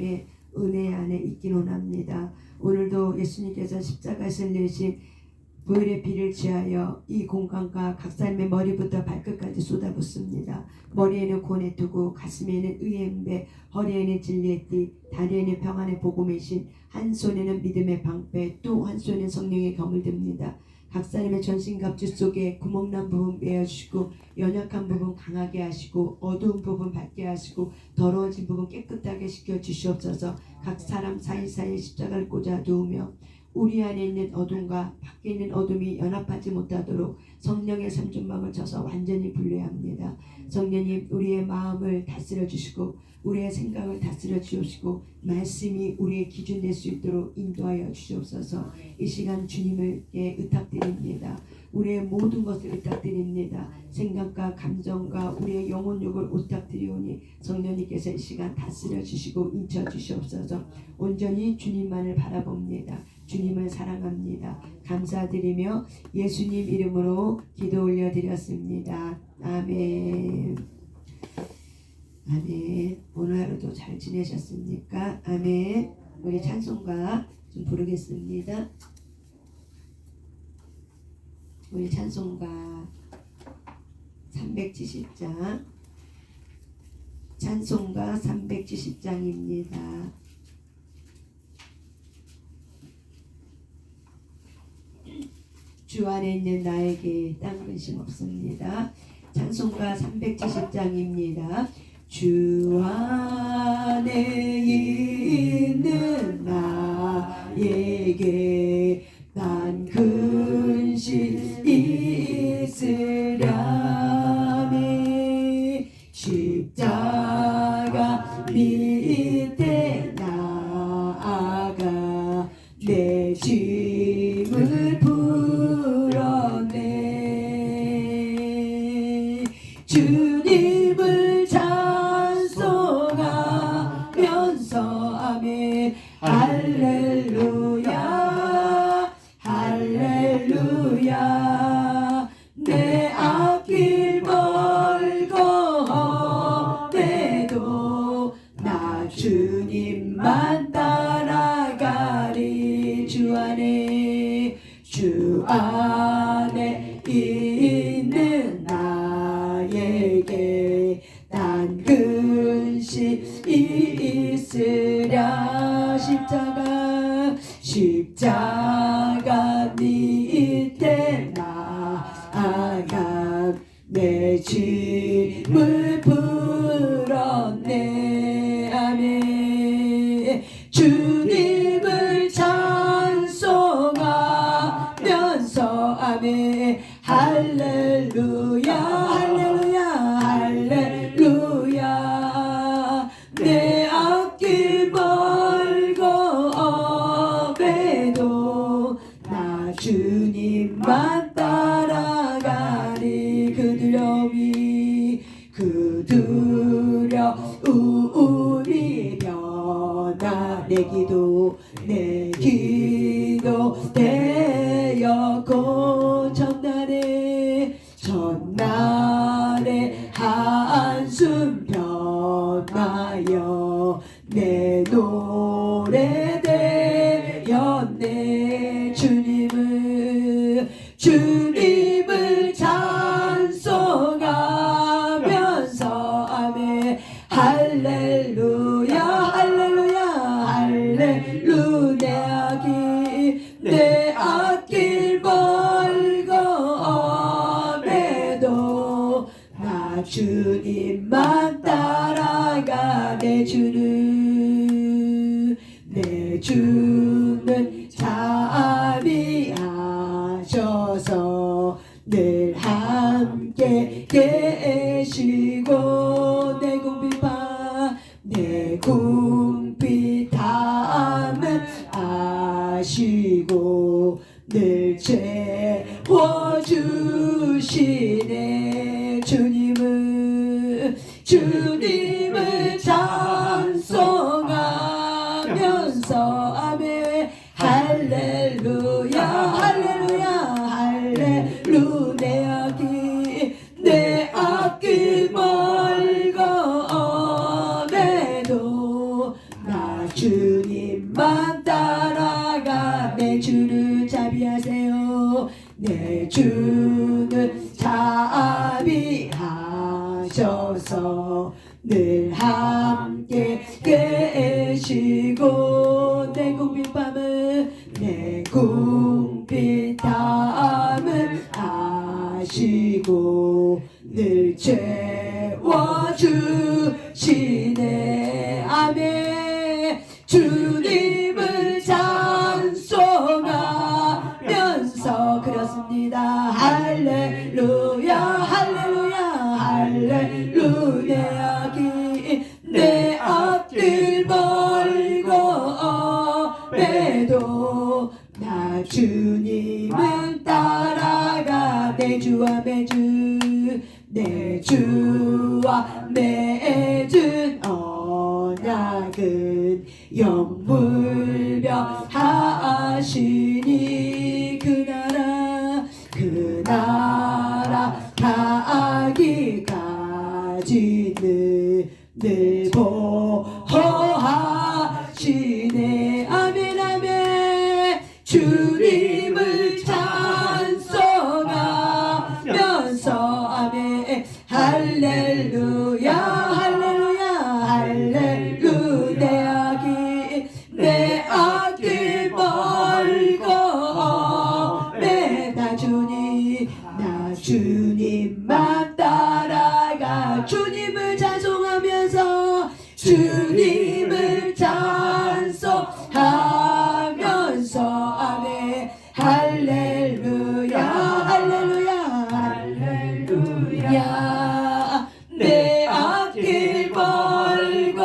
하나님의 은혜 안에 있긴 원합니다. 오늘도 예수님께서 십자가에서 흘리신 보혈의 피를 취하여 이 공간과 각 사람의 머리부터 발끝까지 쏟아붓습니다. 머리에는 구원의 투구, 가슴에는 의의 은배, 허리에는 진리의 띠, 다리에는 평안의 복음의 신, 한 손에는 믿음의 방패, 또 한 손에는 성령의 검을 듭니다. 각 사람의 전신갑주 속에 구멍난 부분 메어주시고 연약한 부분 강하게 하시고 어두운 부분 밝게 하시고 더러워진 부분 깨끗하게 시켜주시옵소서. 각 사람 사이사이에 십자가를 꽂아 두으며 우리 안에 있는 어둠과 밖에 있는 어둠이 연합하지 못하도록 성령의 삼중방을 쳐서 완전히 분리해야 합니다. 성령님, 우리의 마음을 다스려 주시고 우리의 생각을 다스려 주시고 말씀이 우리의 기준 될 수 있도록 인도하여 주시옵소서. 이 시간 주님을 의탁드립니다. 우리의 모든 것을 의탁드립니다. 생각과 감정과 우리의 영혼욕을 의탁드리오니 성령님께서 이 시간 다스려 주시고 인쳐 주시옵소서. 온전히 주님만을 바라봅니다. 주님을 사랑합니다. 감사드리며 예수님 이름으로 기도 올려드렸습니다. 아멘. 아멘. 오늘 하루도 잘 지내셨습니까? 아멘. 우리 찬송가 좀 부르겠습니다. 우리 찬송가 370장, 찬송가 370장입니다. 주 안에 있는 나에게 딴 근심 없습니다. 찬송가 370장입니다. 주 안에 있는 나에게 난 근심 있으랴니 십자가 밑에 나아가 내 짐을 풀어내 주님을 찬송하면서 아멘 할렐루야 할렐루야 내 앞길 멀거해도 나 주님만 따라가리 주 안에 있는 나에게 난 근심 있으랴 십자가 밑에 나아가 내 짐을 풀었네 아멘 주님을 찬송하면서 아멘 할렐루야 할렐루야 할렐루야 내 앞길 멀거해도 나 주님만 따라가리 그 두려움이 변화 내 기도 되었고 첫날에 한숨 변하여 내 노래 되었네 주님을 찬송하면서 아멘 할렐루야 할렐루야 할렐루야 내 앞길 멀거해도 나 주님만 따라가 내 주는 자비하셔서 늘 함께 계시고 내 궁핍 담을 아시고 늘 채워주시네 주님을 찬송하면서 아멘 할렐루야 할렐루야 할렐루야 내 앞길 멀거해도 주님만 따라가 내 주를 자비하세요. 내 주는 자비하셔서 늘 함께 계시고 내 궁핍함을 아시고 늘 채워주시네. 아멘. 주님을 찬송하면서 그렇습니다. 할렐루야 할렐루야 할렐루야. 내 앞길 멀고 매도 나 주님을 따라가 내 주와 맺은 언약은 영불변하시니 그 나라 가기까지는 늘 보호하시네. 아멘 아멘. 주님을 찬송하면서 아멘. 할렐루야 할렐루야 할렐루야. 내 앞길 멀고 나 주님만 따라가 주님을 찬송하면서 아멘. 할렐루야 할렐루야 할렐루야. 내 앞길 멀고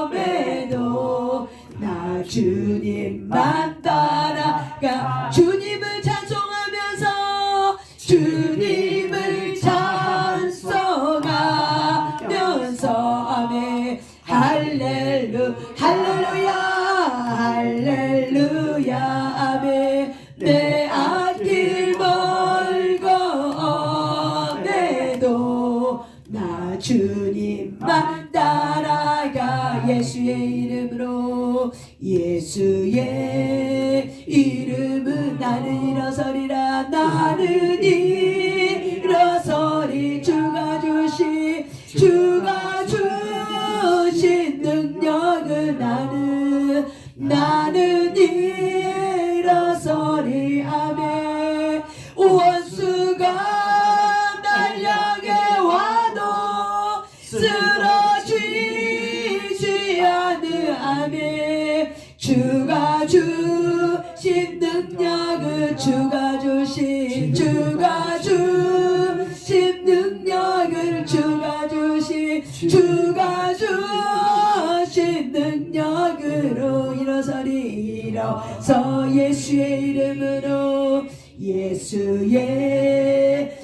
매도 나 주님만 따라가 주님을 찬송하면서 아멘. 할렐루야 할렐루야 아멘. 내 앞길 멀고 매도 나 주님만 따라가 예수의 이름은 나는 일어서리라. 나는 일어서리. 주가 주신 능력은 나는 일어서리. 아멘. 원수가 날 향해 와도 쓰러지지 않는 아멘. 주가 주신 능력은 주가 주신 능력을 주가 주신 능력으로 일어서 예수의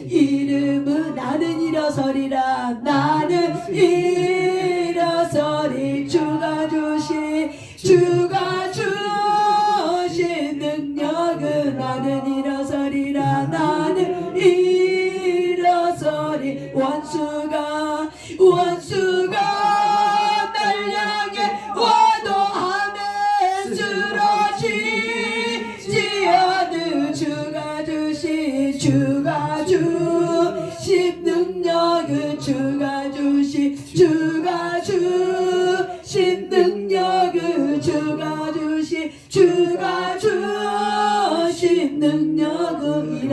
이름은 나는 일어서리라. 나는 일어서리. 주가 주신 능력은 나는 일어서리라. 나는 일어서리. 원수가 날 향해 와도 아멘. 쓰러지지 않는 주가 주신 능력은 주가 주신 능력은 주가 주신 능력은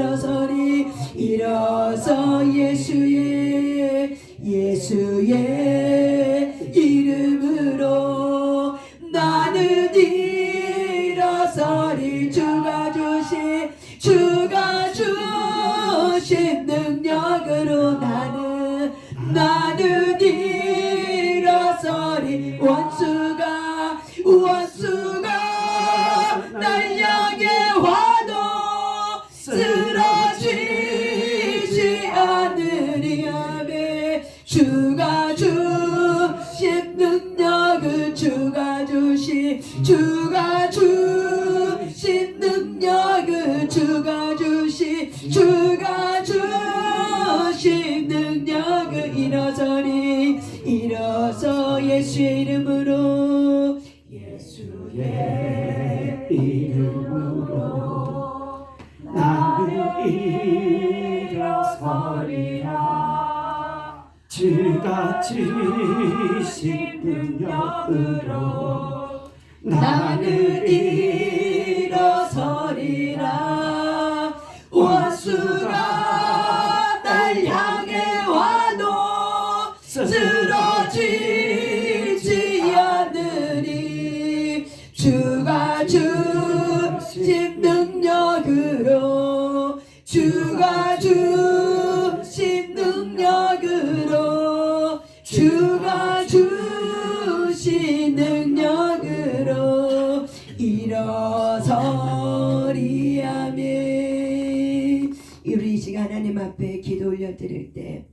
일어서 예수의 이름으로 나는 일어서리. 주가 주신 능력으로 나는 일어서리. 원수가 날 향해 와도 쓰러지지 않으리. 아멘. 주가 주신 능력은 주가 주신 능력은 주가 주신 능력은 일어서 예수의 이름으로 예수의 이름으로 나는 일어서리라. 주가 주신 능력으로 나는 일어서리라. 원수가 날 향해 와도 쓰러지지 않으리. 주가 주신 능력으로 주가 주신 능력으로 주가 주신 능력으로 일어서리. 아멘. 우리 이 시간 하나님 앞에 기도 올려드릴 때,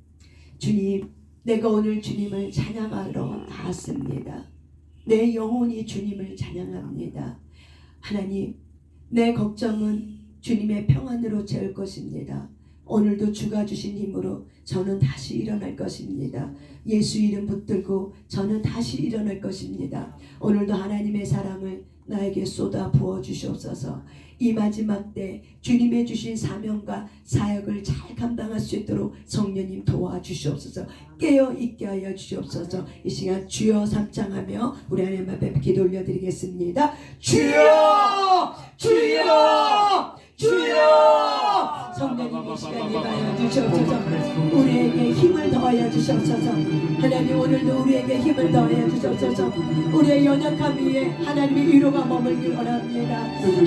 주님, 내가 오늘 주님을 찬양하러 나왔습니다. 내 영혼이 주님을 찬양합니다. 하나님, 내 걱정은 주님의 평안으로 채울 것입니다. 오늘도 주가 주신 힘으로 저는 다시 일어날 것입니다. 예수 이름 붙들고 저는 다시 일어날 것입니다. 오늘도 하나님의 사랑을 나에게 쏟아 부어 주시옵소서. 이 마지막 때 주님의 주신 사명과 사역을 잘 감당할 수 있도록 성령님 도와주시옵소서. 깨어 있게 하여 주시옵소서. 이 시간 주여 삼창하며 우리 하나님 앞에 기도 올려드리겠습니다. 주여, 주여, 주여. 성령님 이 시간 임하여 주시옵소서. 우리에게 힘을 더하여 주시옵소서. 하나님, 오늘도 우리에게 힘을 더하여 주시옵소서. 우리의 연약함 위에 하나님의 위로가 머물길 원합니다.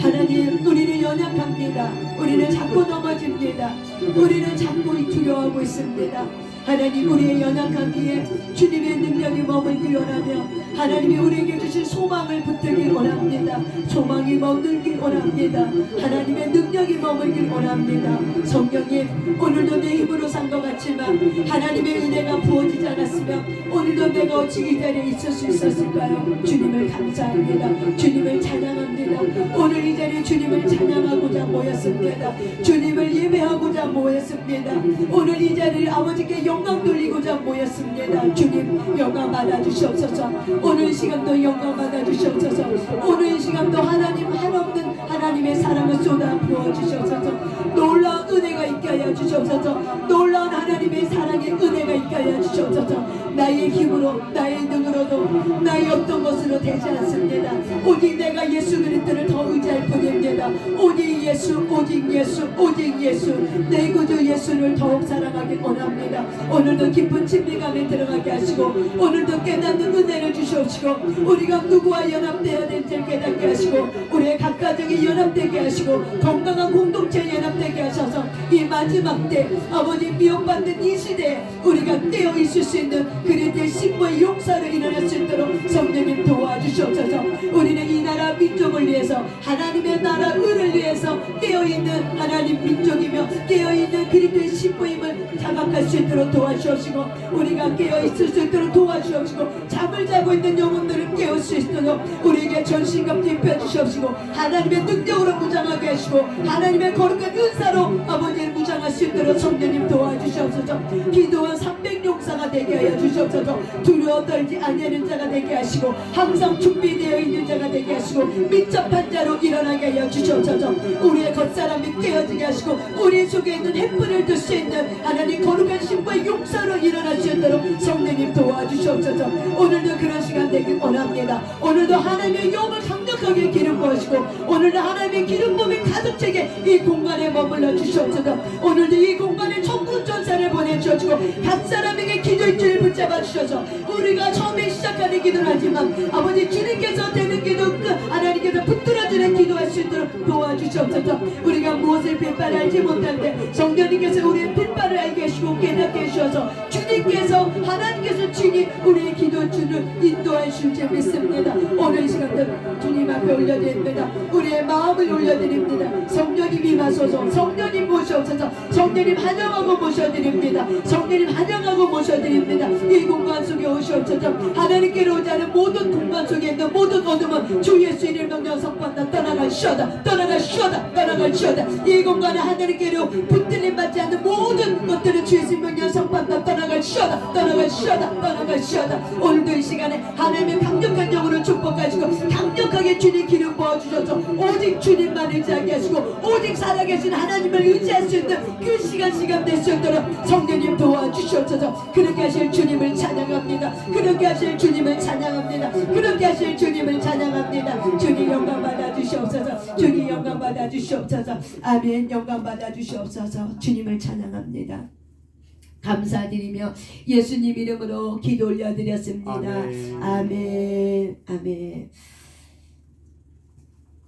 하나님, 우리는 연약합니다. 우리는 자꾸 넘어집니다. 우리는 자꾸 두려워하고 있습니다. 하나님, 우리의 연약함 위에 주님의 능력이 머물길 원하며 하나님이 우리에게 주신 소망을 붙들길 원합니다. 소망이 머물길 원합니다. 하나님의 능력이 머물길 원합니다. 성령님, 오늘도 내 힘으로 산 것 같지만 하나님의 은혜가 부어지지 않았으면 오늘도 내가 어찌 이 자리에 있을 수 있었을까요? 주님을 감사합니다. 주님을 찬양합니다. 오늘 이 자리에 주님을 찬양하고자 모였습니다. 주님을 예배하고자 모였습니다. 오늘 이 자리를 아버지께 영광 돌리고자 모였습니다. 주님, 영광 받아주시옵소서. 오늘 이 시간도 영광 받아주시옵소서. 오늘 이 시간도 하나님 한없는 하나님의 사랑을 쏟아 부어주시옵소서. 놀라운 은혜가 있게 하여 주시옵소서. 놀라운 하나님의 사랑의 은혜가 있게 하여 주시옵소서. 나의 힘으로 나의 능으로도 나의 어떤 것으로 되지 않습니다. 오직 내가 예수 그리스도를 더 의지할 뿐입니다. 오직 예수, 오직 예수, 오직 예수. 내 구주 예수를 더욱 사랑하기 원합니다. 오늘도 깊은 친밀감에 들어가게 하시고 오늘도 깨닫는 은혜를 주시옵시고 우리가 누구와 연합되어야 될지를 깨닫게 하시고 우리의 각 가정이 연합되게 하시고 건강한 공동체에 연합되게 하셔서 이 마지막 때 아버지 미움받는 이 시대에 우리가 깨어 있을 수 있는 그리스도의 신부의 용사로 일어날 수 있도록 성령님 도와주시옵소서. 우리는 이 나라 민족을 위해서 하나님의 나라 을을 위해서 깨어있는 하나님 민족이며 깨어있는 그리스도의 신부임을 자각할 수 있도록 도와주시고 우리가 깨어있을 수 있도록 도와주시고 잠을 자고 있는 영혼들을 깨울 수 있도록 우리에게 전신갑주 입혀주시옵시고 하나님의 능력으로 무장하게 하시고 하나님의 거룩한 은사로 아버지를 무장할 수 있도록 성령님 도와주시옵소서. 기도한 300용사가 되게 하여 주시옵소서. 두려워 떨지 않는 자가 되게 하시고 항상 준비되어 있는 자가 되게 하시고 민첩한 자로 일어나게 하여 주시옵소서. 우리의 겉사람이 깨어지게 하시고 우리 속에 있는 햇불을 들 수 있는 하나님 거룩한 신부의 용사로 일어날 수 있도록 성령님 도와주시옵소서. 오늘도 그런 시간 되길 원합니다. 오늘도 하나님의 영을 강력하게 기름 부으시고 오늘도 하나님의 기름 부음이 가득 차게 이 공간에 머물러 주시옵소서. 오늘도 이 공간에 천군 전사를 보내주시고 각 사람에게 기도의 줄을 붙잡아 주셔서 우리가 처음에 시작하는 기도를 하지만 아버지 주님께서 되는 기도 하나님께서 붙들어주는 기도할 수 있도록 도와주시옵소서. 우리가 무엇을 빌바를 알지 못하는데 성령님께서 우리의 빌바를 알게 하시고 깨닫게 해주셔서 주님께서 하나님께서 주님 우리의 기도 줄을 인도해 주실 줄 믿습니다. 오늘 이 시간도 주님 앞에 올려드립니다. 우리의 마음을 올려드립니다. 성령님 임하소서. 성령님 모셔옵소서. 성령님 환영하고 모셔드립니다. 성령님 환영하고 모셔드립니다. 이 공간 속에 오시옵소서. 하나님께로 오자는 모든 공간 속에 있는 모든 어둠은 주 예수 이름 명령 선포한다. 떠나갈시어다. 떠나갈시어다. 떠나갈시어다. 이 공간에 하나님께로 붙들림 받지 않는 모든 것들은 주 예수 명령 선포한다. 떠나갈시어다. 떠나갈시어다. 떠나갈시어다. 오늘도 이 시간에 하나님의 강력한 영으로 축복 가지고 강력하게 주님 기름 부어주셔서 오직 주님만 의지하게 하시고 오직 살아계신 하나님을 의지할 수 있는 그 시간 될 수 있도록 성령님 도와주시옵소서. 그렇게 하실 주님을 찬양합니다. 그렇게 하실 주님을 찬양합니다. 그렇게 하실 주님을 찬양합니다. 주님 영광 받아주시옵소서. 주님 영광 받아주시옵소서. 아멘. 영광 받아주시옵소서. 주님을 찬양합니다. 감사드리며 예수님 이름으로 기도 올려드렸습니다. 아멘. 아멘. 아멘.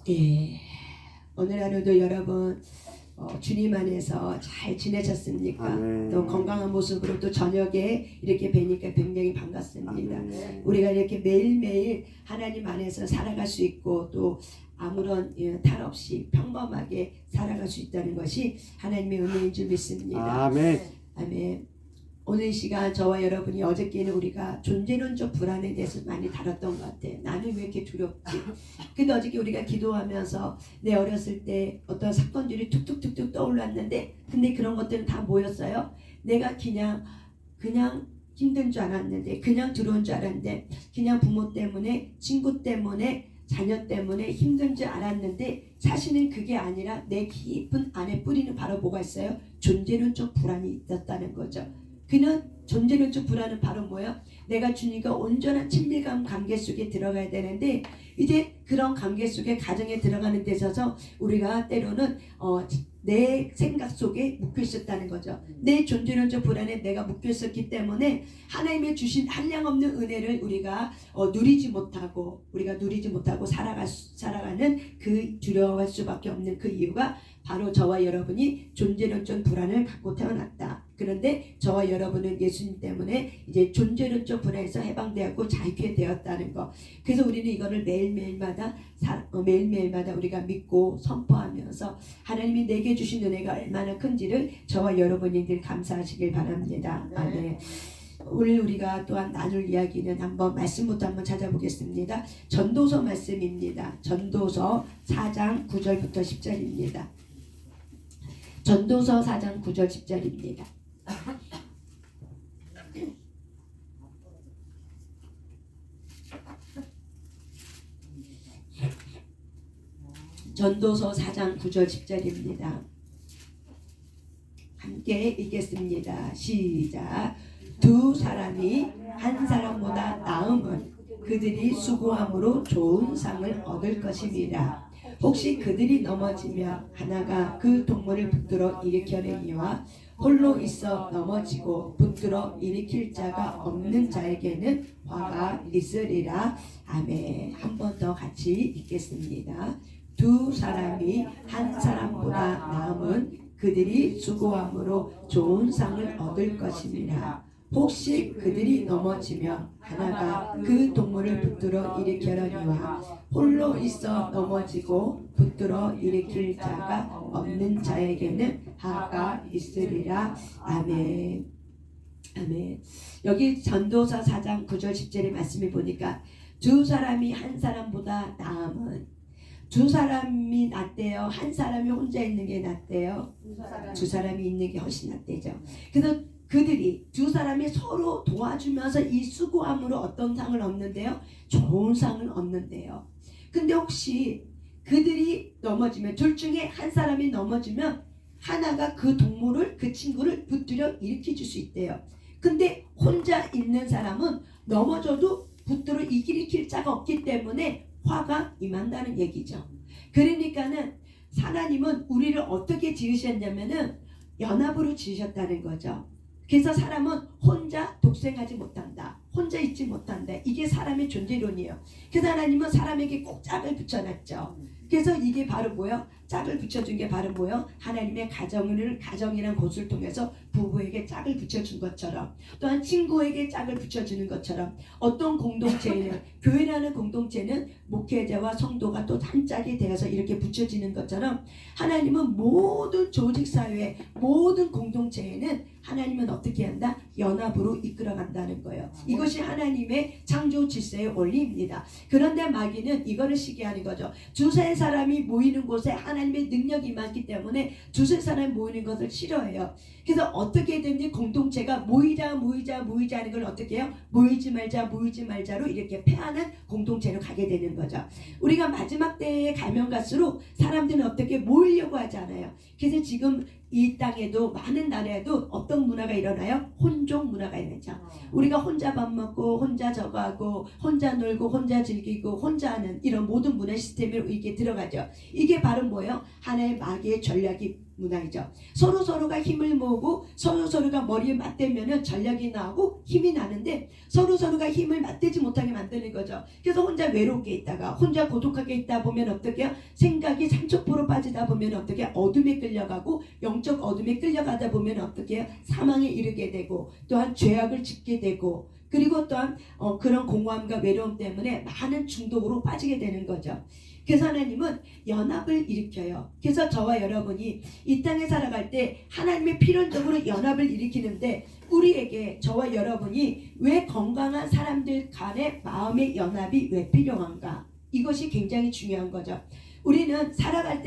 예. 오늘 하루도 여러분 주님 안에서 잘 지내셨습니까? 아멘. 또 건강한 모습으로 또 저녁에 이렇게 뵈니까 굉장히 반갑습니다. 아멘. 우리가 이렇게 매일매일 하나님 안에서 살아갈 수 있고 또 아무런 탈 없이 평범하게 살아갈 수 있다는 것이 하나님의 은혜인 줄 믿습니다. 아멘. 아멘. 오늘 이 시간 저와 여러분이 어저께는 우리가 존재론적 불안에 대해서 많이 다뤘던 것 같아요. 나는 왜 이렇게 두렵지? 근데 어저께 우리가 기도하면서 내 어렸을 때 어떤 사건들이 툭툭툭툭 떠올랐는데 근데 그런 것들은 다 뭐였어요? 내가 그냥 힘든 줄 알았는데 그냥 들어온 줄 알았는데 그냥 부모 때문에 친구 때문에 자녀 때문에 힘든 줄 알았는데 사실은 그게 아니라 내 깊은 안에 뿌리는 바로 뭐가 있어요? 존재론적 불안이 있었다는 거죠. 그는 존재론적 불안은 바로 뭐야? 내가 주님과 온전한 친밀감 관계 속에 들어가야 되는데 이제 그런 관계 속에 가정에 들어가는 데 있어서 우리가 때로는 내 생각 속에 묶여 있었다는 거죠. 내 존재론적 불안에 내가 묶여 있었기 때문에 하나님의 주신 한량없는 은혜를 우리가 누리지 못하고 살아가는 그 두려워할 수밖에 없는 그 이유가 바로 저와 여러분이 존재론적 불안을 갖고 태어났다. 그런데 저와 여러분은 예수님 때문에 이제 존재론적 불안에서 해방되었고 자유케 되었다는 거. 그래서 우리는 이거를 매일매일마다 우리가 믿고 선포하면서 하나님이 내게 주신 은혜가 얼마나 큰지를 저와 여러분이 감사하시길 바랍니다. 아멘. 오늘 우리가 또한 나눌 이야기는 한번 말씀부터 한번 찾아보겠습니다. 전도서 말씀입니다. 전도서 4장 9절부터 10절입니다. 전도서 4장 9절 10절입니다. 전도서 4장 9절 10절입니다. 함께 읽겠습니다. 시작. 두 사람이 한 사람보다 나음은 그들이 수고함으로 좋은 상을 얻을 것입니다. 혹시 그들이 넘어지며 하나가 그 동물을 붙들어 일으켜내니와 홀로 있어 넘어지고 붙들어 일으킬 자가 없는 자에게는 화가 있으리라. 아멘. 한 번 더 같이 읽겠습니다. 두 사람이 한 사람보다 나음은 그들이 수고함으로 좋은 상을 얻을 것입니다. 혹시 그들이 넘어지며 하나가 그 동물을 붙들어 일으켜려니와 홀로 있어 넘어지고 붙들어 일으킬 자가 없는 자에게는 화가 있으리라. 아멘. 아멘. 여기 전도서 4장 9절 10절의 말씀을 보니까 두 사람이 한 사람보다 나음은 두 사람이 낫대요? 한 사람이 혼자 있는 게 낫대요? 두 사람이 있는 게 훨씬 낫대죠. 그래서 그들이 두 사람이 서로 도와주면서 이 수고함으로 어떤 상을 얻는데요? 좋은 상을 얻는데요. 근데 혹시 그들이 넘어지면 둘 중에 한 사람이 넘어지면 하나가 그 동물을 그 친구를 붙들어 일으켜 줄 수 있대요. 근데 혼자 있는 사람은 넘어져도 붙들어 일으킬 자가 없기 때문에 화가 임한다는 얘기죠. 그러니까는 하나님은 우리를 어떻게 지으셨냐면은 연합으로 지으셨다는 거죠. 그래서 사람은 혼자 독생하지 못한다. 혼자 있지 못한다. 이게 사람의 존재론이에요. 그래서 하나님은 사람에게 꼭 짝을 붙여놨죠. 그래서 이게 바로 뭐예요? 짝을 붙여준 게 바로 뭐예요? 하나님의 가정이란 곳을 통해서 부부에게 짝을 붙여준 것처럼 또한 친구에게 짝을 붙여주는 것처럼 어떤 공동체에는 교회라는 공동체는 목회자와 성도가 또 한 짝이 되어서 이렇게 붙여지는 것처럼 하나님은 모든 조직사회 모든 공동체에는 하나님은 어떻게 한다? 연합으로 이끌어간다는 거예요. 이것이 하나님의 창조 질서의 원리입니다. 그런데 마귀는 이거를 시기하는 거죠. 두 사람이 모이는 곳에 하나님의 능력이 많기 때문에 두세 사람이 모이는 것을 싫어해요. 그래서 어떻게 됐니 공동체가 모이자 하는 걸 어떻게 해요? 모이지 말자로 이렇게 패하는 공동체로 가게 되는 거죠. 우리가 마지막 때에 가면 갈수록 사람들은 어떻게 모이려고 하잖아요. 그래서 지금 이 땅에도 많은 나라에도 어떤 문화가 일어나요? 혼종 문화가 일어나죠. 우리가 혼자 밥 먹고 혼자 저거 하고 혼자 놀고 혼자 즐기고 혼자 하는 이런 모든 문화 시스템으로 이게 들어가죠. 이게 바로 뭐예요? 하나의 마귀의 전략이 문화이죠. 서로가 힘을 모으고 서로가 머리에 맞대면은 전략이 나오고 힘이 나는데 서로가 힘을 맞대지 못하게 만드는 거죠. 그래서 혼자 외롭게 있다가 혼자 고독하게 있다 보면 어떻게 해요? 생각이 삼척포로 빠지다 보면 어떻게 해요? 어둠에 끌려가고 영적 어둠에 끌려가다 보면 어떻게 해요? 사망에 이르게 되고 또한 죄악을 짓게 되고 그리고 또한 그런 공허함과 외로움 때문에 많은 중독으로 빠지게 되는 거죠. 그래서 하나님은 연합을 일으켜요. 그래서 저와 여러분이 이 땅에 살아갈 때 하나님의 필연적으로 연합을 일으키는데 우리에게 저와 여러분이 왜 건강한 사람들 간의 마음의 연합이 왜 필요한가? 이것이 굉장히 중요한 거죠. 우리는 살아갈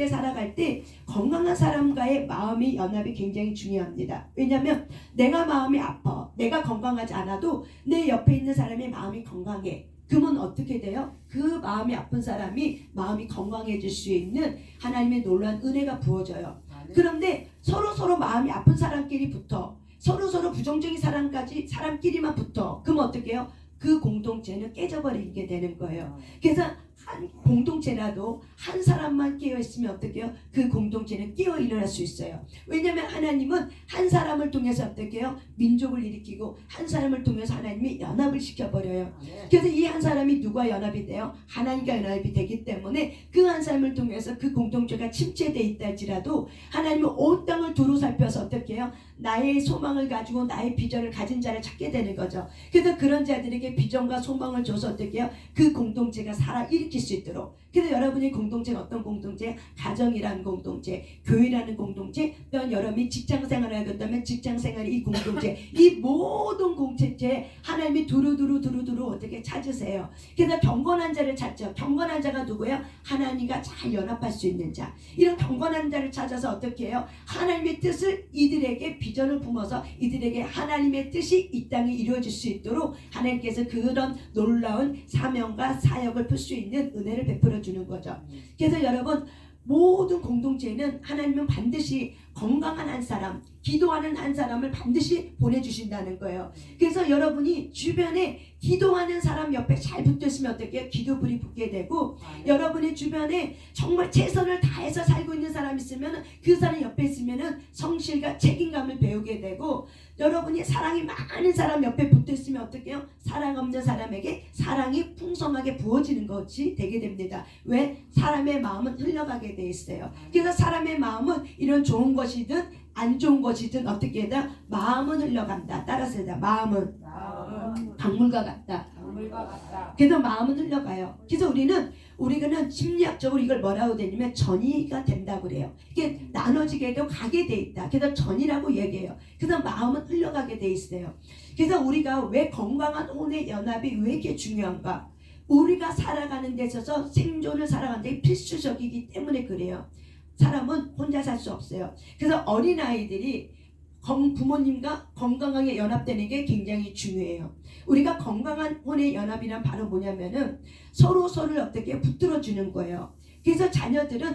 때 건강한 사람과의 마음의 연합이 굉장히 중요합니다. 왜냐하면 내가 마음이 아파, 내가 건강하지 않아도 내 옆에 있는 사람의 마음이 건강해. 그러면 어떻게 돼요? 그 마음이 아픈 사람이 마음이 건강해질 수 있는 하나님의 놀라운 은혜가 부어져요. 그런데 서로 마음이 아픈 사람끼리 붙어 서로 부정적인 사람끼리만 붙어 그러면 어떻게 해요? 그 공동체는 깨져버리게 되는 거예요. 그래서 한 공동체라도 한 사람만 깨어있으면 어떻게 해요? 그 공동체는 깨어 일어날 수 있어요. 왜냐하면 하나님은 한 사람을 통해서 어떻게 해요? 민족을 일으키고 한 사람을 통해서 하나님이 연합을 시켜버려요. 그래서 이 한 사람이 누가 연합이 돼요? 하나님과 연합이 되기 때문에 그 한 사람을 통해서 그 공동체가 침체되어 있다 할지라도 하나님은 온 땅을 두루 살펴서 어떻게 해요? 나의 소망을 가지고 나의 비전을 가진 자를 찾게 되는 거죠. 그래서 그런 자들에게 비전과 소망을 줘서 어떻게 해요? 그 공동체가 살아 일으킬 수 있도록. 그래서 여러분의 공동체는 어떤 공동체? 가정이라는 공동체, 교회라는 공동체, 또한 여러분이 직장생활을 하겠다면 직장생활의 이 공동체, 이 모든 공동체에 하나님이 두루두루 어떻게 찾으세요. 그래서 경건한 자를 찾죠. 경건한 자가 누구예요? 하나님과 잘 연합할 수 있는 자. 이런 경건한 자를 찾아서 어떻게 해요? 하나님의 뜻을 이들에게 비전을 품어서 이들에게 하나님의 뜻이 이 땅에 이루어질 수 있도록 하나님께서 그런 놀라운 사명과 사역을 풀 수 있는 은혜를 베풀어 주는 거죠. 그래서 여러분 모든 공동체는 하나님은 반드시 건강한 한 사람, 기도하는 한 사람을 반드시 보내주신다는 거예요. 그래서 여러분이 주변에 기도하는 사람 옆에 잘 붙어있으면 어떻게 해요? 기도불이 붙게 되고 여러분의 주변에 정말 최선을 다해서 살고 있는 사람이 있으면 그 사람 옆에 있으면 성실과 책임감을 배우게 되고 여러분이 사랑이 많은 사람 옆에 붙어있으면 어떻게 해요? 사랑 없는 사람에게 사랑이 풍성하게 부어지는 것이 되게 됩니다. 왜? 사람의 마음은 흘러가게 돼 있어요. 그래서 사람의 마음은 이런 좋은 것이든 안 좋은 것이든 어떻게 해야 마음은 흘러간다. 따라서 해야 마음은 강물과 같다. 그래서 마음은 흘러가요. 그래서 우리는 심리학적으로 이걸 뭐라고 되냐면 전이가 된다고 그래요. 이게 나눠지게도 가게 돼 있다. 그래서 전이라고 얘기해요. 그래서 마음은 흘러가게 돼 있어요. 그래서 우리가 왜 건강한 혼의 연합이 왜 이렇게 중요한가? 우리가 살아가는 데 있어서 생존을 살아가는 데 필수적이기 때문에 그래요. 사람은 혼자 살 수 없어요. 그래서 어린아이들이 부모님과 건강하게 연합되는 게 굉장히 중요해요. 우리가 건강한 혼의 연합이란 바로 뭐냐면은 서로를 어떻게 붙들어 주는 거예요. 그래서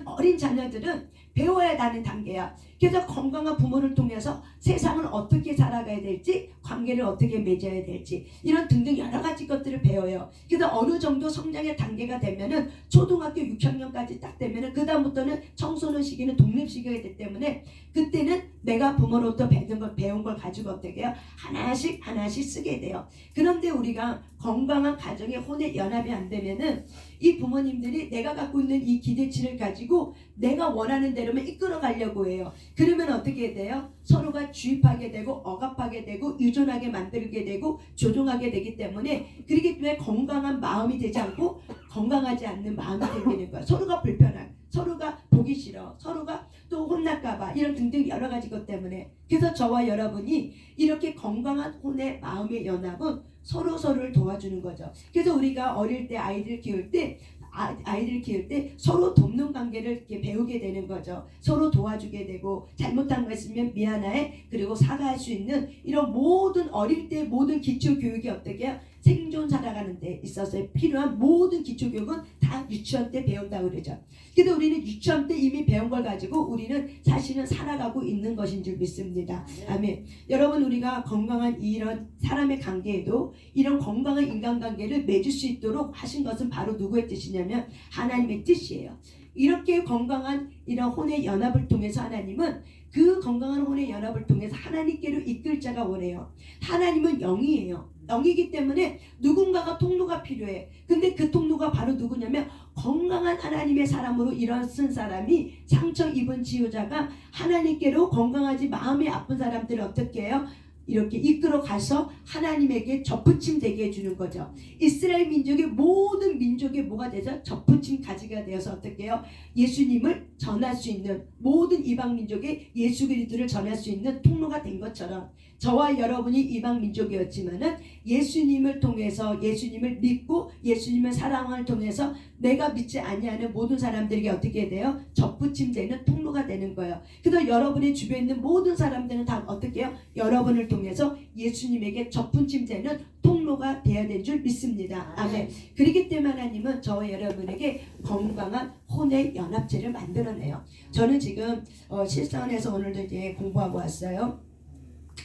어린 자녀들은 배워야 하는 단계야. 그래서 건강한 부모를 통해서 세상을 어떻게 살아가야 될지, 관계를 어떻게 맺어야 될지 이런 등등 여러 가지 것들을 배워요. 그래서 어느 정도 성장의 단계가 되면은 초등학교 6학년까지 딱 되면은 그 다음부터는 청소년 시기는 독립 시기가 되기 때문에 그때는 내가 부모로부터 배운 걸 가지고 어떻게 해요? 하나씩 쓰게 돼요. 그런데 우리가 건강한 가정의 혼의 연합이 안 되면은 이 부모님들이 내가 갖고 있는 이 기대치를 가지고 내가 원하는 대로만 이끌어 가려고 해요. 그러면 어떻게 돼요? 서로가 주입하게 되고 억압하게 되고 유존하게 만들게 되고 조종하게 되기 때문에 그렇기 때문에 건강한 마음이 되지 않고 건강하지 않는 마음이 되는 거야. 서로가 불편한, 서로가 보기 싫어, 서로가 또 혼날까봐 이런 등등 여러 가지 것 때문에. 그래서 저와 여러분이 이렇게 건강한 혼의 마음의 연합은 서로를 도와주는 거죠. 그래서 우리가 어릴 때 아이들 키울 때 아이들 키울 때 서로 돕는 관계를 이렇게 배우게 되는 거죠. 서로 도와주게 되고 잘못한 거 있으면 미안해 그리고 사과할 수 있는 이런 모든 어릴 때 모든 기초 교육이 어떻게 해요? 생존 살아가는 데 있어서 필요한 모든 기초 교육은 다 유치원 때 배운다고 그러죠. 그래도 우리는 유치원 때 이미 배운 걸 가지고 우리는 사실은 살아가고 있는 것인 줄 믿습니다. 아멘. 여러분 우리가 건강한 이런 사람의 관계에도 이런 건강한 인간관계를 맺을 수 있도록 하신 것은 바로 누구의 뜻이냐면 하나님의 뜻이에요. 이렇게 건강한 이런 혼의 연합을 통해서 하나님은 그 건강한 혼의 연합을 통해서 하나님께로 이끌 자가 원해요. 하나님은 영이에요. 영이기 때문에 누군가가 통로가 필요해. 근데 그 통로가 바로 누구냐면 건강한 하나님의 사람으로 일어선 사람이 상처 입은 치유자가 하나님께로 건강하지 마음이 아픈 사람들을 어떻게 해요? 이렇게 이끌어 가서 하나님에게 접붙임 되게 해주는 거죠. 이스라엘 민족의 모든 민족의 뭐가 되죠? 접붙임 가지가 되어서 어떻게 해요? 예수님을 전할 수 있는 모든 이방 민족의 예수 그리스도를 전할 수 있는 통로가 된 것처럼 저와 여러분이 이방 민족이었지만은 예수님을 통해서 예수님을 믿고 예수님의 사랑을 통해서 내가 믿지 아니하는 모든 사람들에게 어떻게 돼요? 접붙임되는 통로가 되는 거예요. 그래서 여러분의 주변에 있는 모든 사람들은 다 어떻게 해요? 여러분을 통해서 예수님에게 접붙임되는 통로가 되어야 될 줄 믿습니다. 아멘. 그렇기 때문에 하나님은 저와 여러분에게 건강한 혼의 연합체를 만들어내요. 저는 지금 실사원에서 오늘도 이제 공부하고 왔어요.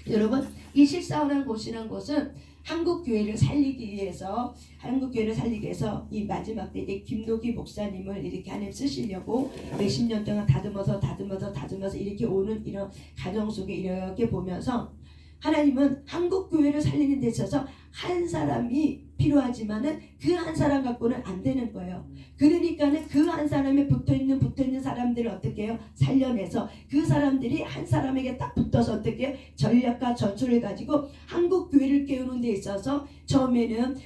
여러분 이 실사원한 곳이란 곳은 한국 교회를 살리기 위해서 이 마지막 때에 김노기 목사님을 이렇게 하나님 쓰시려고 몇십 년 동안 다듬어서 이렇게 오는 이런 가정 속에 이렇게 보면서 하나님은 한국 교회를 살리는 데 있어서 한 사람이 필요하지만은 그 한 사람 갖고는 안 되는 거예요. 그러니까는 그 한 사람에 붙어있는 사람들을 어떻게 해요? 살려내서 그 사람들이 한 사람에게 딱 붙어서 어떻게 해요? 전략과 전술을 가지고 한국 교회를 깨우는 데 있어서 처음에는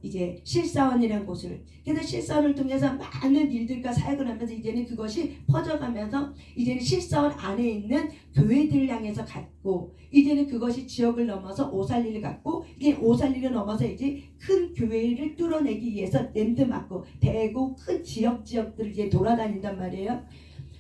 이제 실사원이라는 곳을 그래서 실사원을 통해서 많은 일들과 사역을 하면서 이제는 그것이 퍼져가면서 이제는 실사원 안에 있는 교회들을 향해서 갔고 이제는 그것이 지역을 넘어서 오살리를 갔고 이제 오살리를 넘어서 이제 큰 교회를 뚫어내기 위해서 랜드마크 대구 큰 지역들을 이제 돌아다닌단 말이에요.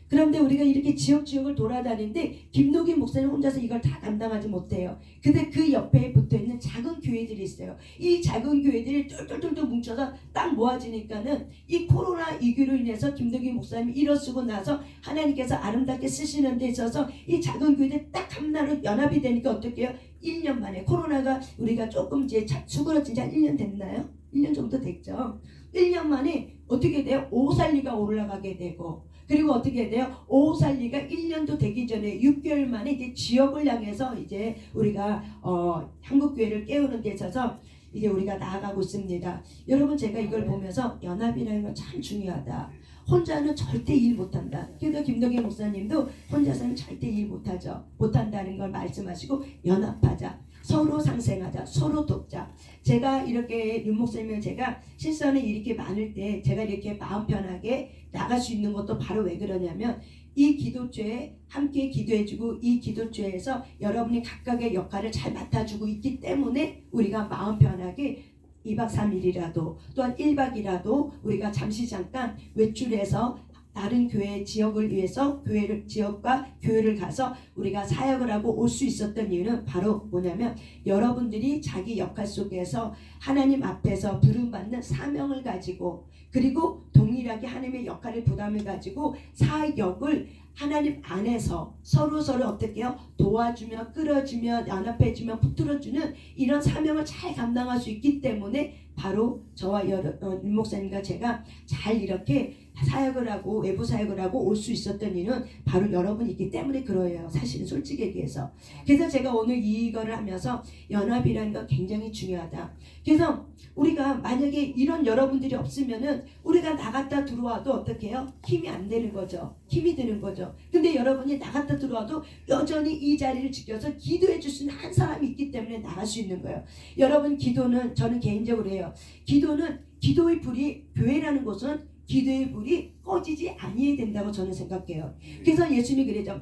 그런데 우리가 이렇게 지역을 돌아다니는데 김노기 목사님 혼자서 이걸 다 감당하지 못해요. 근데 그 옆에 붙어있는 작은 교회들이 있어요. 이 작은 교회들이 똘똘똘똘 뭉쳐서 딱 모아지니까는 이 코로나 위기로 인해서 김노기 목사님이 일어서고 나서 하나님께서 아름답게 쓰시는 데 있어서 이 작은 교회들이 딱 하나로 연합이 되니까 어떻게 해요? 1년 만에 코로나가 우리가 조금 이제 수그러진 지 한 1년 됐나요? 1년 정도 됐죠. 1년 만에 어떻게 돼요? 오살리가 올라가게 되고 그리고 어떻게 돼요? 오살리가 1년도 되기 전에 6개월 만에 이제 지역을 향해서 이제 우리가 한국교회를 깨우는 데 있어서 이제 우리가 나아가고 있습니다. 여러분 제가 이걸 보면서 연합이라는 건 참 중요하다. 혼자는 절대 일 못한다. 그래서 김동현 목사님도 혼자서는 절대 일 못한다는 걸 말씀하시고 연합하자. 서로 상생하자. 서로 돕자. 제가 이렇게 윤 목사님을 제가 실선에 이렇게 많을 때 제가 이렇게 마음 편하게 나갈 수 있는 것도 바로 왜 그러냐면 이 기도죄에 함께 기도해주고 이 기도죄에서 여러분이 각각의 역할을 잘 맡아주고 있기 때문에 우리가 마음 편하게 2박 3일이라도 또한 1박이라도 우리가 잠깐 외출해서 다른 교회 지역을 위해서 지역과 교회를 가서 우리가 사역을 하고 올 수 있었던 이유는 바로 뭐냐면 여러분들이 자기 역할 속에서 하나님 앞에서 부름받는 사명을 가지고 그리고 동일하게 하나님의 역할을 부담을 가지고 사역을 하나님 안에서 서로 어떻게 해요? 도와주며 끌어주며 연합해주며 붙들어주는 이런 사명을 잘 감당할 수 있기 때문에 바로 저와 윤 목사님과 제가 잘 이렇게 사역을 하고 외부 사역을 하고 올 수 있었던 이유는 바로 여러분이 있기 때문에 그래요. 사실은 솔직히 얘기해서. 그래서 제가 오늘 이거를 하면서 연합이라는 건 굉장히 중요하다. 그래서 우리가 만약에 이런 여러분들이 없으면은 우리가 나갔다 들어와도 어떻게 해요? 힘이 안 되는 거죠. 힘이 드는 거죠. 근데 여러분이 나갔다 들어와도 여전히 이 자리를 지켜서 기도해 줄 수 있는 한 사람이 있기 때문에 나갈 수 있는 거예요. 여러분 기도는 저는 개인적으로 해요. 기도는 기도의 불이 교회라는 곳은 기도의 불이 꺼지지 아니해야 된다고 저는 생각해요. 그래서 예수님이 그랬죠.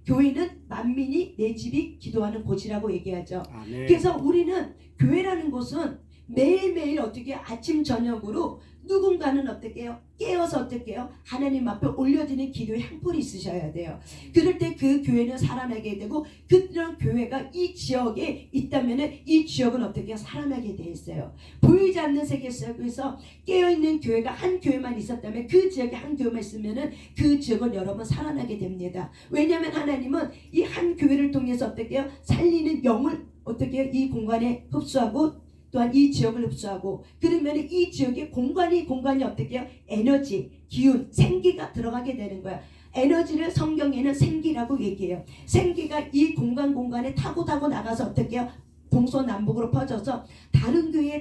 교회는 만민이 내 집이 기도하는 곳이라고 얘기하죠. 아멘. 그래서 우리는 교회라는 곳은 매일매일 어떻게 아침 저녁으로 누군가는 어떻게 해요? 깨어서 어떻게 해요? 하나님 앞에 올려드리는 기도의 향불이 있으셔야 돼요. 그럴 때 그 교회는 살아나게 되고 그런 교회가 이 지역에 있다면 이 지역은 어떻게 해요? 살아나게 돼 있어요. 보이지 않는 세계 속에서 깨어있는 교회가 한 교회만 있었다면 그 지역에 한 교회만 있으면 그 지역은 여러분 살아나게 됩니다. 왜냐하면 하나님은 이 한 교회를 통해서 어떻게 해요? 살리는 영을 어떻게 해요? 이 공간에 흡수하고 또한 이 지역을 흡수하고 그러면 이 지역의 공간이 어떻게 해요? 에너지, 기운, 생기가 들어가게 되는 거야. 에너지를 성경에는 생기라고 얘기해요. 생기가 이 공간에 타고 나가서 어떻게 해요? 동서남북으로 퍼져서 다른 교회에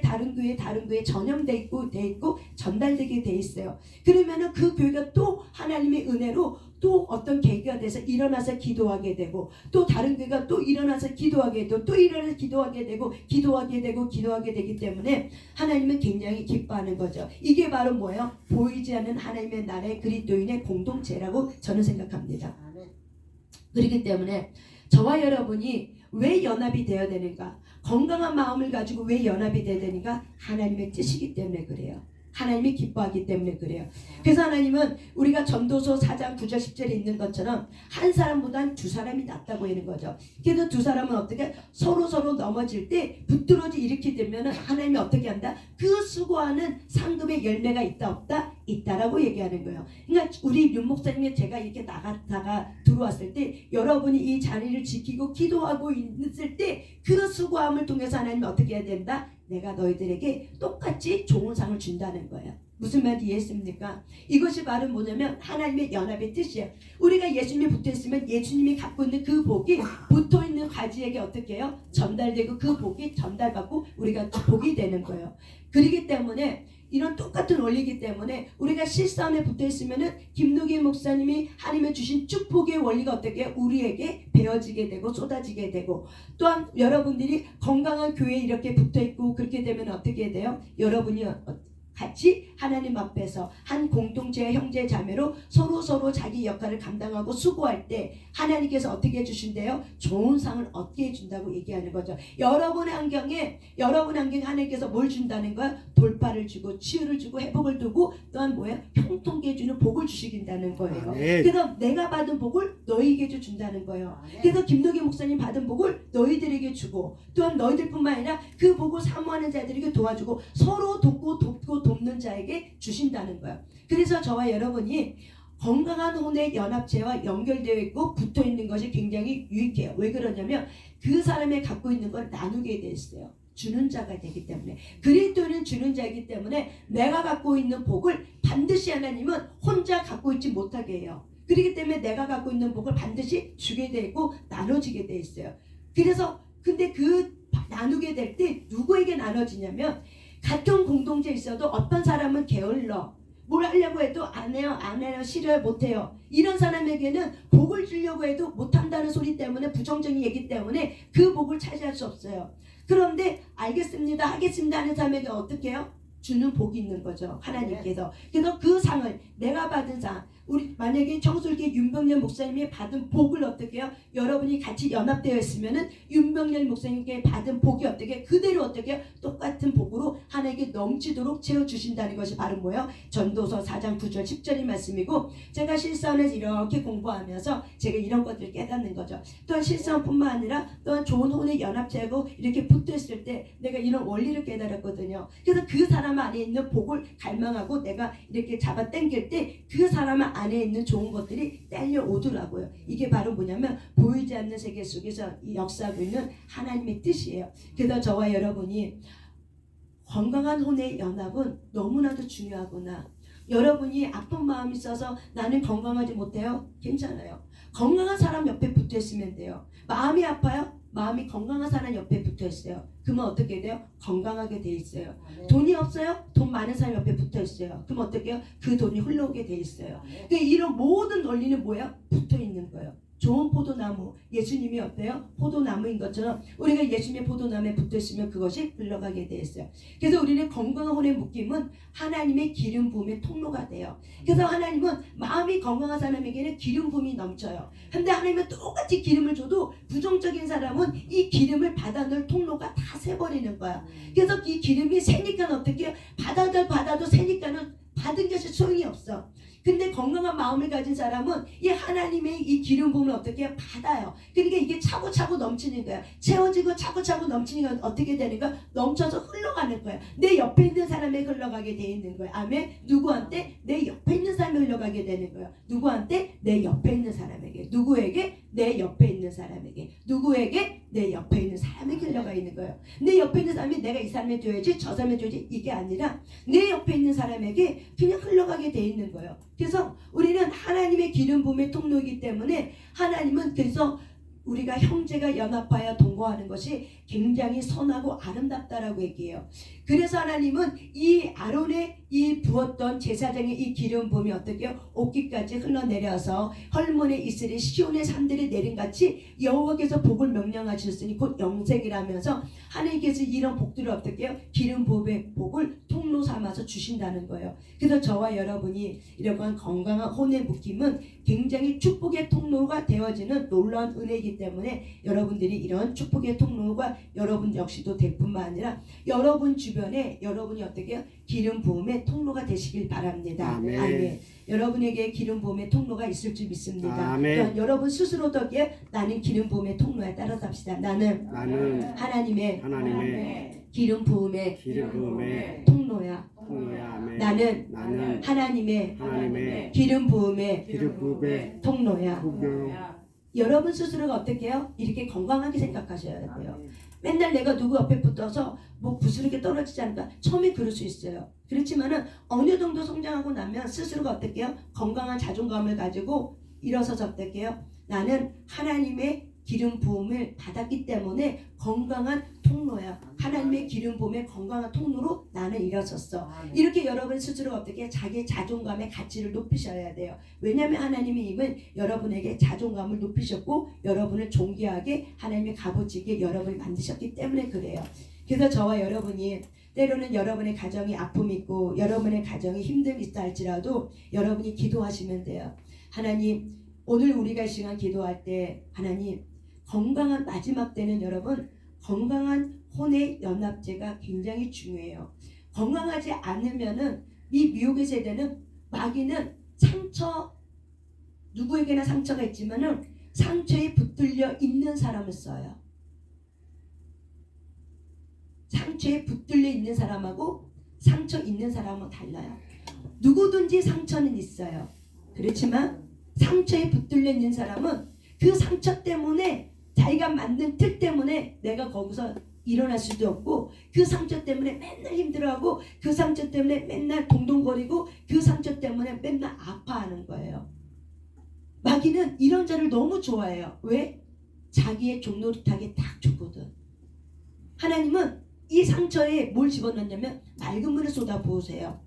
전염돼 있고 전달되게 돼 있어요. 그러면은 그 교회가 또 하나님의 은혜로 또 어떤 계기가 돼서 일어나서 기도하게 되고 또 다른 교회가 또 일어나서 기도하게 되고 또 일어나서 기도하게 되기 때문에 하나님은 굉장히 기뻐하는 거죠. 이게 바로 뭐예요? 보이지 않는 하나님의 나라의 그리스도인의 공동체라고 저는 생각합니다. 그렇기 때문에 저와 여러분이 왜 연합이 되어야 되는가? 건강한 마음을 가지고 왜 연합이 되어야 되는가? 하나님의 뜻이기 때문에 그래요. 하나님이 기뻐하기 때문에 그래요. 그래서 하나님은 우리가 전도서 4장 9절 10절에 있는 것처럼 한 사람보단 두 사람이 낫다고 하는 거죠. 그래서 두 사람은 어떻게 서로 넘어질 때 붙들어지 일으키게 되면 하나님이 어떻게 한다? 그 수고하는 상급의 열매가 있다 없다? 있다라고 얘기하는 거예요. 그러니까 우리 윤 목사님이 제가 이렇게 나갔다가 들어왔을 때 여러분이 이 자리를 지키고 기도하고 있을 때 그 수고함을 통해서 하나님이 어떻게 해야 된다? 내가 너희들에게 똑같이 좋은 상을 준다는 거예요. 무슨 말인지 이해했습니까? 이것이 바로 뭐냐면 하나님의 연합의 뜻이에요. 우리가 예수님이 붙어있으면 예수님이 갖고 있는 그 복이 붙어있는 가지에게 어떻게 해요? 전달되고 그 복이 전달받고 우리가 복이 되는 거예요. 그렇기 때문에 이런 똑같은 원리이기 때문에 우리가 실상에 붙어있으면은 김노기 목사님이 하나님의 주신 축복의 원리가 어떻게 해요? 우리에게 베어지게 되고 쏟아지게 되고 또한 여러분들이 건강한 교회에 이렇게 붙어있고 그렇게 되면 어떻게 돼요? 여러분이 같이 하나님 앞에서 한 공동체의 형제 자매로 서로 자기 역할을 감당하고 수고할 때 하나님께서 어떻게 해주신대요? 좋은 상을 얻게 해준다고 얘기하는 거죠. 여러분 환경에 하나님께서 뭘 준다는 거야? 돌파를 주고 치유를 주고 회복을 두고 또한 뭐예요? 형통케 해주는 복을 주시긴다는 거예요. 그래서 내가 받은 복을 너희에게 준다는 거예요. 그래서 김노기 목사님 받은 복을 너희들에게 주고 또한 너희들뿐만 아니라 그 복을 사모하는 자들에게 도와주고 서로 돕고 돕는 자에게 주신다는 거예요. 그래서 저와 여러분이 건강한 혼의 연합체와 연결되어 있고 붙어 있는 것이 굉장히 유익해요. 왜 그러냐면 그 사람이 갖고 있는 걸 나누게 돼 있어요. 주는 자가 되기 때문에 그리스도는 주는 자이기 때문에 내가 갖고 있는 복을 반드시 하나님은 혼자 갖고 있지 못하게 해요. 그렇기 때문에 내가 갖고 있는 복을 반드시 주게 되고 나눠지게 돼 있어요. 그래서 근데 그 나누게 될 때 누구에게 나눠지냐면 같은 공동체에 있어도 어떤 사람은 게을러 뭘 하려고 해도 안 해요 싫어요 못해요. 이런 사람에게는 복을 주려고 해도 못한다는 소리 때문에 부정적인 얘기 때문에 그 복을 차지할 수 없어요. 그런데 알겠습니다 하겠습니다 하는 사람에게 어떻게 해요? 주는 복이 있는 거죠. 하나님께서. 그래서 그 상을 내가 받은 상 우리 만약에 청솔교회 윤병렬 목사님이 받은 복을 어떻게 해요? 여러분이 같이 연합되어 있으면은 윤병렬 목사님께 받은 복이 어떻게 그대로 어떻게 해요? 똑같은 복으로 하나님께 넘치도록 채워주신다는 것이 바로 뭐예요? 전도서 4장 9절 10절의 말씀이고 제가 실사원에서 이렇게 공부하면서 제가 이런 것들을 깨닫는 거죠. 또한 실사원뿐만 아니라 또한 좋은 혼의 연합체하고 이렇게 붙어있을 때 내가 이런 원리를 깨달았거든요. 그래서 그 사람 안에 있는 복을 갈망하고 내가 이렇게 잡아 당길 때 그 사람 안에 있는 좋은 것들이 딸려오더라고요. 이게 바로 뭐냐면 보이지 않는 세계 속에서 역사하고 있는 하나님의 뜻이에요. 그래서 저와 여러분이 건강한 혼의 연합은 너무나도 중요하구나. 여러분이 아픈 마음이 있어서 나는 건강하지 못해요? 괜찮아요. 건강한 사람 옆에 붙어있으면 돼요. 마음이 아파요? 마음이 건강한 사람 옆에 붙어있어요. 그러면 어떻게 돼요? 건강하게 돼 있어요. 돈이 없어요? 돈 많은 사람 옆에 붙어있어요. 그럼 어떻게 해요? 그 돈이 흘러오게 돼 있어요. 그러니까 이런 모든 원리는 뭐예요? 붙어있는 거예요. 좋은 포도나무, 예수님이 어때요? 포도나무인 것처럼 우리가 예수님의 포도나무에 붙어있으면 그것이 흘러가게 되어 있어요. 그래서 우리는 건강한 혼의 묶임은 하나님의 기름 부음의 통로가 돼요. 그래서 하나님은 마음이 건강한 사람에게는 기름 부음이 넘쳐요. 근데 하나님은 똑같이 기름을 줘도 부정적인 사람은 이 기름을 받아넣을 통로가 다 새버리는 거야. 그래서 이 기름이 새니까 어떻게 해요? 받아도 새니까는 받은 것이 소용이 없어. 근데 건강한 마음을 가진 사람은 이 하나님의 이 기름 부음을 어떻게 해요? 받아요. 그러니까 이게 차고차고 넘치는 거야. 채워지고 차고차고 넘치는 건 어떻게 되는가? 넘쳐서 흘러가는 거야. 내 옆에 있는 사람에게 흘러가게 돼 있는 거야. 아멘. 누구한테? 내 옆에 있는 사람에 흘러가게 되는 거야. 누구한테? 내 옆에 있는 사람에게. 누구에게? 내 옆에 있는 사람에게. 누구에게? 내 옆에 있는 사람에게 흘러가 있는 거예요. 내 옆에 있는 사람이 내가 이 사람에 줘야지 저 사람에 줘야지 이게 아니라 내 옆에 있는 사람에게 그냥 흘러가게 돼 있는 거예요. 그래서 우리는 하나님의 기름 부음의 통로이기 때문에 하나님은 그래서 우리가 형제가 연합하여 동거하는 것이 굉장히 선하고 아름답다라고 얘기해요. 그래서 하나님은 이 아론의 이 부었던 제사장의 이 기름 부음이 어떻게 해요? 옷깃까지 흘러내려서 헐몬에 이스라엘 시온의 산들이 내린 같이 여호와께서 복을 명령하셨으니 곧 영생이라면서 하나님께서 이런 복들을 어떻게 해요? 기름 부음의 복을 통로 삼아서 주신다는 거예요. 그래서 저와 여러분이 이러한 건강한 혼의 묶임은 굉장히 축복의 통로가 되어지는 놀라운 은혜이기 때문에 여러분들이 이런 축복의 통로가 여러분 역시도 될 뿐만 아니라 여러분 주변에 여러분이 어떻게 해요? 기름 부음의 통로가 되시길 바랍니다. 아멘. 아멘. 여러분에게 기름 부음의 통로가 있을 줄 믿습니다. 아멘. 또한 여러분 스스로도 나는 기름 부음의 통로에 따라 삽시다. 나는 하나님의 기름 부음의 기름 부음의 통로야. 통로야. 아멘. 나는 하나님의 기름 부음의 부음의 통로야. 통로야. 여러분 스스로가 어떻게 해요? 이렇게 건강하게 생각하셔야 돼요. 맨날 내가 누구 옆에 붙어서 뭐 부스럽게 떨어지지 않을까? 처음에 그럴 수 있어요. 그렇지만은 어느 정도 성장하고 나면 스스로가 어떻게 해요? 건강한 자존감을 가지고 일어서서 어떻게 해요? 나는 하나님의 기름 부음을 받았기 때문에 건강한 통로야. 하나님의 기름 부음의 건강한 통로로 나는 일어섰어. 이렇게 여러분 스스로가 어떻게 자기 자존감의 가치를 높이셔야 돼요. 왜냐하면 하나님의 힘은 여러분에게 자존감을 높이셨고 여러분을 존귀하게 하나님의 값어치게 여러분을 만드셨기 때문에 그래요. 그래서 저와 여러분이 때로는 여러분의 가정이 아픔이 있고 여러분의 가정이 힘듦이 있다 할지라도 여러분이 기도하시면 돼요. 하나님, 오늘 우리가 이 시간 기도할 때 하나님, 건강한 마지막 때는 여러분 건강한 혼의 연합제가 굉장히 중요해요. 건강하지 않으면은 이 미혹의 세대는 마귀는 상처, 누구에게나 상처가 있지만은 상처에 붙들려 있는 사람을 써요. 상처에 붙들려 있는 사람하고 상처 있는 사람은 달라요. 누구든지 상처는 있어요. 그렇지만 상처에 붙들려 있는 사람은 그 상처 때문에 자기가 만든 틀 때문에 내가 거기서 일어날 수도 없고 그 상처 때문에 맨날 힘들어하고 그 상처 때문에 맨날 동동거리고 그 상처 때문에 맨날 아파하는 거예요. 마귀는 이런 자를 너무 좋아해요. 왜? 자기의 종노릇하게 딱 주거든. 하나님은 이 상처에 뭘 집어넣냐면 맑은 물을 쏟아 부으세요.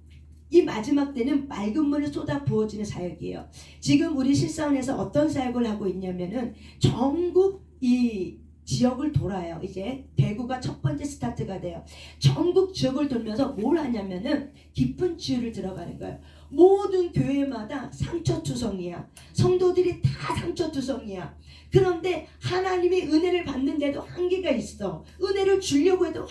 이 마지막 때는 맑은 물을 쏟아 부어지는 사역이에요. 지금 우리 실사원에서 어떤 사역을 하고 있냐면은 전국 이 지역을 돌아요. 이제 대구가 첫 번째 스타트가 돼요. 전국 지역을 돌면서 뭘 하냐면은 깊은 치유를 들어가는 거예요. 모든 교회마다 상처투성이야. 성도들이 다 상처투성이야. 그런데 하나님의 은혜를 받는데도 한계가 있어. 은혜를 주려고 해도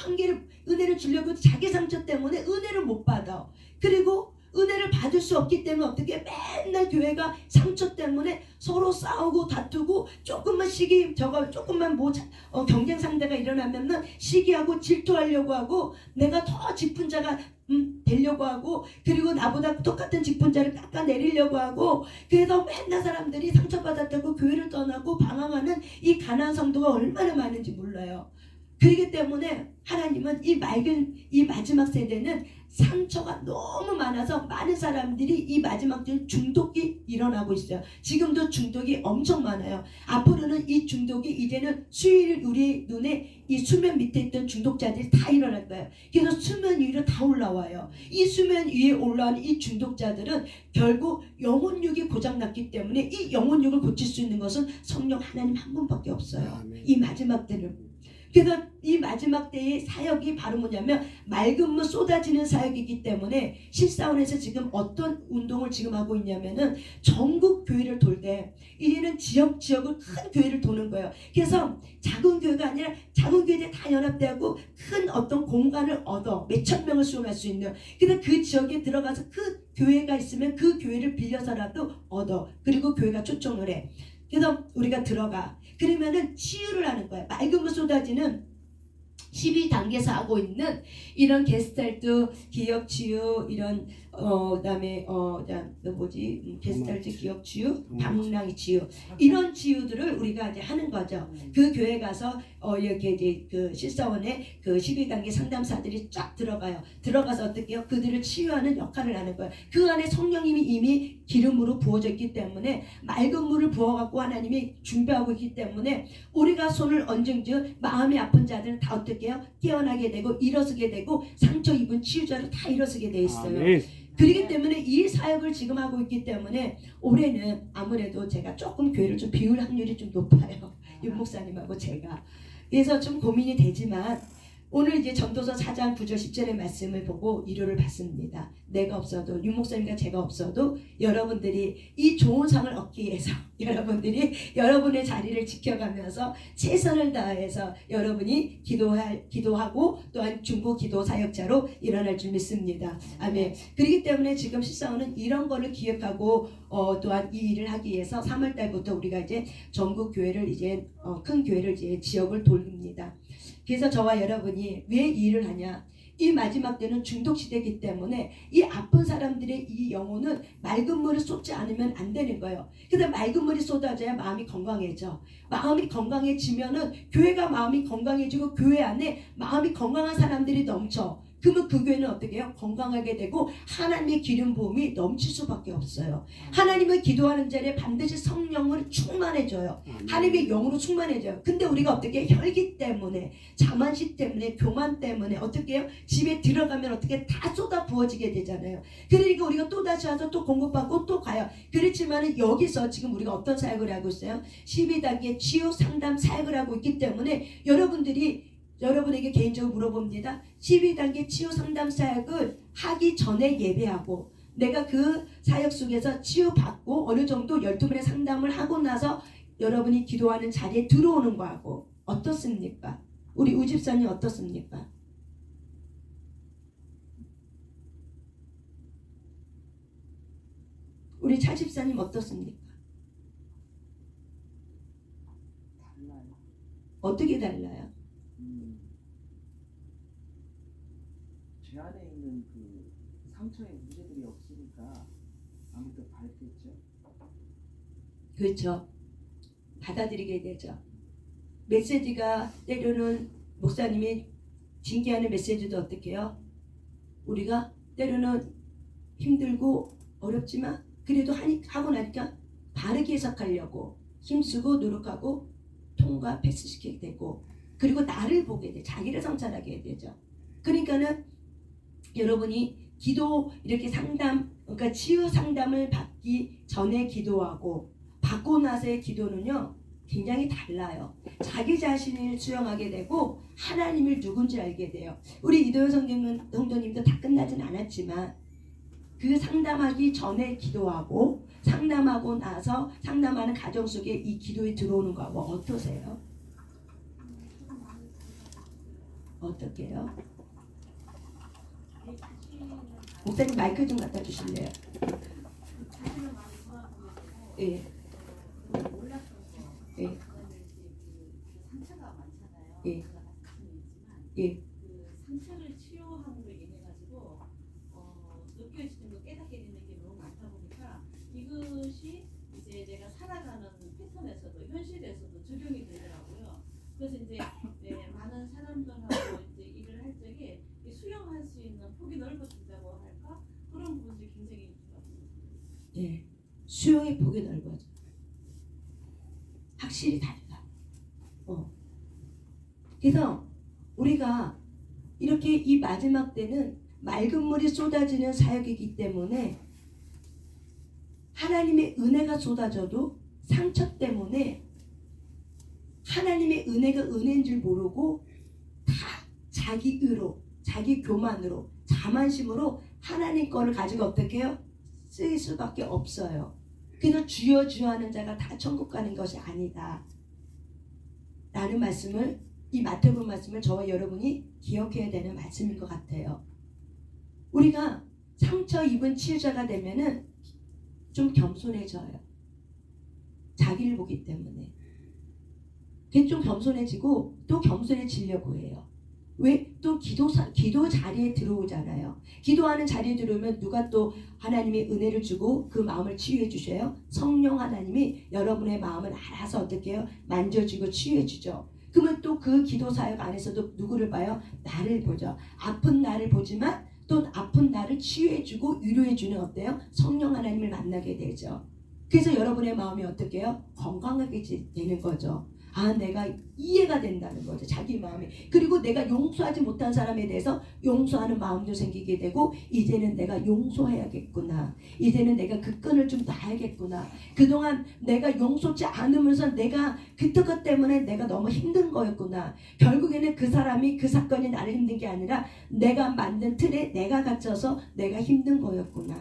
은혜를 주려고 해도 자기 상처 때문에 은혜를 못 받아. 그리고 은혜를 받을 수 없기 때문에 어떻게 맨날 교회가 상처 때문에 서로 싸우고 다투고 조금만 경쟁 상대가 일어나면은 시기하고 질투하려고 하고 내가 더 짚은 자가 되려고 하고 그리고 나보다 똑같은 짚은 자를 깎아내리려고 하고 그래서 맨날 사람들이 상처받았다고 교회를 떠나고 방황하는 이 가난한 성도가 얼마나 많은지 몰라요. 그렇기 때문에 하나님은 이 마지막 세대는 상처가 너무 많아서 많은 사람들이 이 마지막 때 중독이 일어나고 있어요. 지금도 중독이 엄청 많아요. 앞으로는 이 중독이 이제는 수일 우리 눈에 이 수면 밑에 있던 중독자들이 다 일어날 거예요. 그래서 수면 위로 다 올라와요. 이 수면 위에 올라오는 이 중독자들은 결국 영혼육이 고장났기 때문에 이 영혼육을 고칠 수 있는 것은 성령 하나님 한 분밖에 없어요. 아멘. 이 마지막 때는. 그래서 이 마지막 때의 사역이 바로 뭐냐면 맑은 물 쏟아지는 사역이기 때문에 실사원에서 지금 어떤 운동을 지금 하고 있냐면은 전국 교회를 돌 때 이제는 지역을 큰 교회를 도는 거예요. 그래서 작은 교회가 아니라 작은 교회들 다 연합되고 큰 어떤 공간을 얻어 몇천 명을 수용할 수 있는, 그래서 그 지역에 들어가서 그 교회가 있으면 그 교회를 빌려서라도 얻어, 그리고 교회가 초청을 해. 그래서 우리가 들어가. 그러면은 치유를 하는 거야. 맑은 물 쏟아지는 12단계에서 하고 있는 이런 게스탈트 기억 치유, 이런 그다음에 게스탈트 기억 치유, 방랑이 치유, 이런 치유들을 우리가 이제 하는 거죠. 그 교회 가서 이렇게 이제 그 실사원에 그 12단계 상담사들이 쫙 들어가요. 들어가서 어떻게 해요? 그들을 치유하는 역할을 하는 거예요. 그 안에 성령님이 이미 기름으로 부어졌기 때문에 맑은 물을 부어갖고 하나님이 준비하고 있기 때문에 우리가 손을 얹은즉 마음이 아픈 자들은 다 어떻게 해요? 깨어나게 되고 일어서게 되고 상처 입은 치유자로 다 일어서게 돼 있어요. 아멘. 그렇기 때문에 이 사역을 지금 하고 있기 때문에 올해는 아무래도 제가 조금 교회를 좀 비울 확률이 좀 높아요. 윤 목사님하고 제가. 그래서 좀 고민이 되지만 오늘 이제 전도서 4장 9절 10절의 말씀을 보고 위로를 받습니다. 내가 없어도, 윤 목사님과 제가 없어도 여러분들이 이 좋은 상을 얻기 위해서 여러분들이 여러분의 자리를 지켜가면서 최선을 다해서 여러분이 기도하고 또한 중보 기도 사역자로 일어날 줄 믿습니다. 아멘. 그렇기 때문에 지금 실사원은 이런 거를 기획하고 또한 이 일을 하기 위해서 3월 달부터 우리가 이제 전국 교회를 이제 큰 교회를 이제 지역을 돌립니다. 그래서 저와 여러분이 왜 이 일을 하냐? 이 마지막 때는 중독 시대이기 때문에 이 아픈 사람들의 이 영혼은 맑은 물을 쏟지 않으면 안 되는 거예요. 그래서 맑은 물이 쏟아져야 마음이 건강해져. 마음이 건강해지면은 교회가 마음이 건강해지고 교회 안에 마음이 건강한 사람들이 넘쳐. 그러면 그 교회는 어떻게 해요? 건강하게 되고 하나님의 기름 부음이 넘칠 수밖에 없어요. 하나님은 기도하는 자리에 반드시 성령을 충만해줘요. 하나님의 영으로 충만해져요. 근데 우리가 어떻게 해요? 혈기 때문에, 자만시 때문에, 교만 때문에 어떻게 해요? 집에 들어가면 어떻게 다 쏟아 부어지게 되잖아요. 그러니까 우리가 또 다시 와서 또 공급받고 또 가요. 그렇지만은 여기서 지금 우리가 어떤 사역을 하고 있어요? 12단계 치유 상담 사역을 하고 있기 때문에 여러분에게 개인적으로 물어봅니다. 12단계 치유 상담 사역을 하기 전에 예배하고 내가 그 사역 속에서 치유받고 어느 정도 12분의 상담을 하고 나서 여러분이 기도하는 자리에 들어오는 거하고 어떻습니까? 우리 우집사님 어떻습니까? 우리 차집사님 어떻습니까? 달라요. 어떻게 달라요? 제 안에 있는 그 상처의 문제들이 없으니까 아무도 밝겠죠. 그렇죠. 받아들이게 되죠. 메시지가 때로는 목사님이 징계하는 메시지도 어떻게 해요? 우리가 때로는 힘들고 어렵지만 그래도 하고 나니까 바르게 해석하려고 힘쓰고 노력하고 통과 패스시키게 되고 그리고 나를 보게 돼. 자기를 성찰하게 되죠. 그러니까는 여러분이 기도 이렇게 상담, 그러니까 치유 상담을 받기 전에 기도하고 받고 나서의 기도는요 굉장히 달라요. 자기 자신을 수용하게 되고 하나님을 누군지 알게 돼요. 우리 이도현 성도님도 다 끝나진 않았지만 그 상담하기 전에 기도하고 상담하고 나서 상담하는 가정 속에 이 기도에 들어오는 거하고 어떠세요? 어떻게요? 목사님 마이크 좀 갖다 주실래요? 예. 예. 상처가 많잖아요. 예. 제가 가슴이 있지만 예. 그 상처를 치유함으로 인해 가지고 느껴지는 거 깨닫게 되는 게 너무 많다 보니까 이것이 이제 내가 살아가는 패턴에서도 현실에서도 적용이 되더라고요. 그래서 이제 많은 사람들하고 이제 일을 할 적에 수용할 수 있는 폭이 넓어진다 예, 수용의 폭이 넓어져. 확실히 달라. 그래서 우리가 이렇게 이 마지막 때는 맑은 물이 쏟아지는 사역이기 때문에 하나님의 은혜가 쏟아져도 상처 때문에 하나님의 은혜가 은혜인 줄 모르고 다 자기 의로, 자기 교만으로, 자만심으로 하나님 거를 가지고 어떻게 해요? 쓰일 수밖에 없어요. 그래서 주여 주여 하는 자가 다 천국 가는 것이 아니다 라는 말씀을, 이 마태복음 말씀을 저와 여러분이 기억해야 되는 말씀인 것 같아요. 우리가 상처 입은 치유자가 되면은 좀 겸손해져요. 자기를 보기 때문에. 그게 좀 겸손해지고 또 겸손해지려고 해요. 왜? 또 기도 자리에 들어오잖아요. 기도하는 자리에 들어오면 누가 또 하나님의 은혜를 주고 그 마음을 치유해 주셔요? 성령 하나님이 여러분의 마음을 알아서 어떻게 해요? 만져주고 치유해 주죠. 그러면 또 그 기도 사역 안에서도 누구를 봐요? 나를 보죠. 아픈 나를 보지만 또 아픈 나를 치유해 주고 위로해 주는 어때요? 성령 하나님을 만나게 되죠. 그래서 여러분의 마음이 어떻게 해요? 건강하게 되는 거죠. 아, 내가 이해가 된다는 거죠. 자기 마음이. 그리고 내가 용서하지 못한 사람에 대해서 용서하는 마음도 생기게 되고, 이제는 내가 용서해야겠구나. 이제는 내가 그 끈을 좀 놔야겠구나. 그동안 내가 용서치 않으면서 내가 그것 때문에 내가 너무 힘든 거였구나. 결국에는 그 사람이, 그 사건이 나를 힘든 게 아니라 내가 만든 틀에 내가 갇혀서 내가 힘든 거였구나.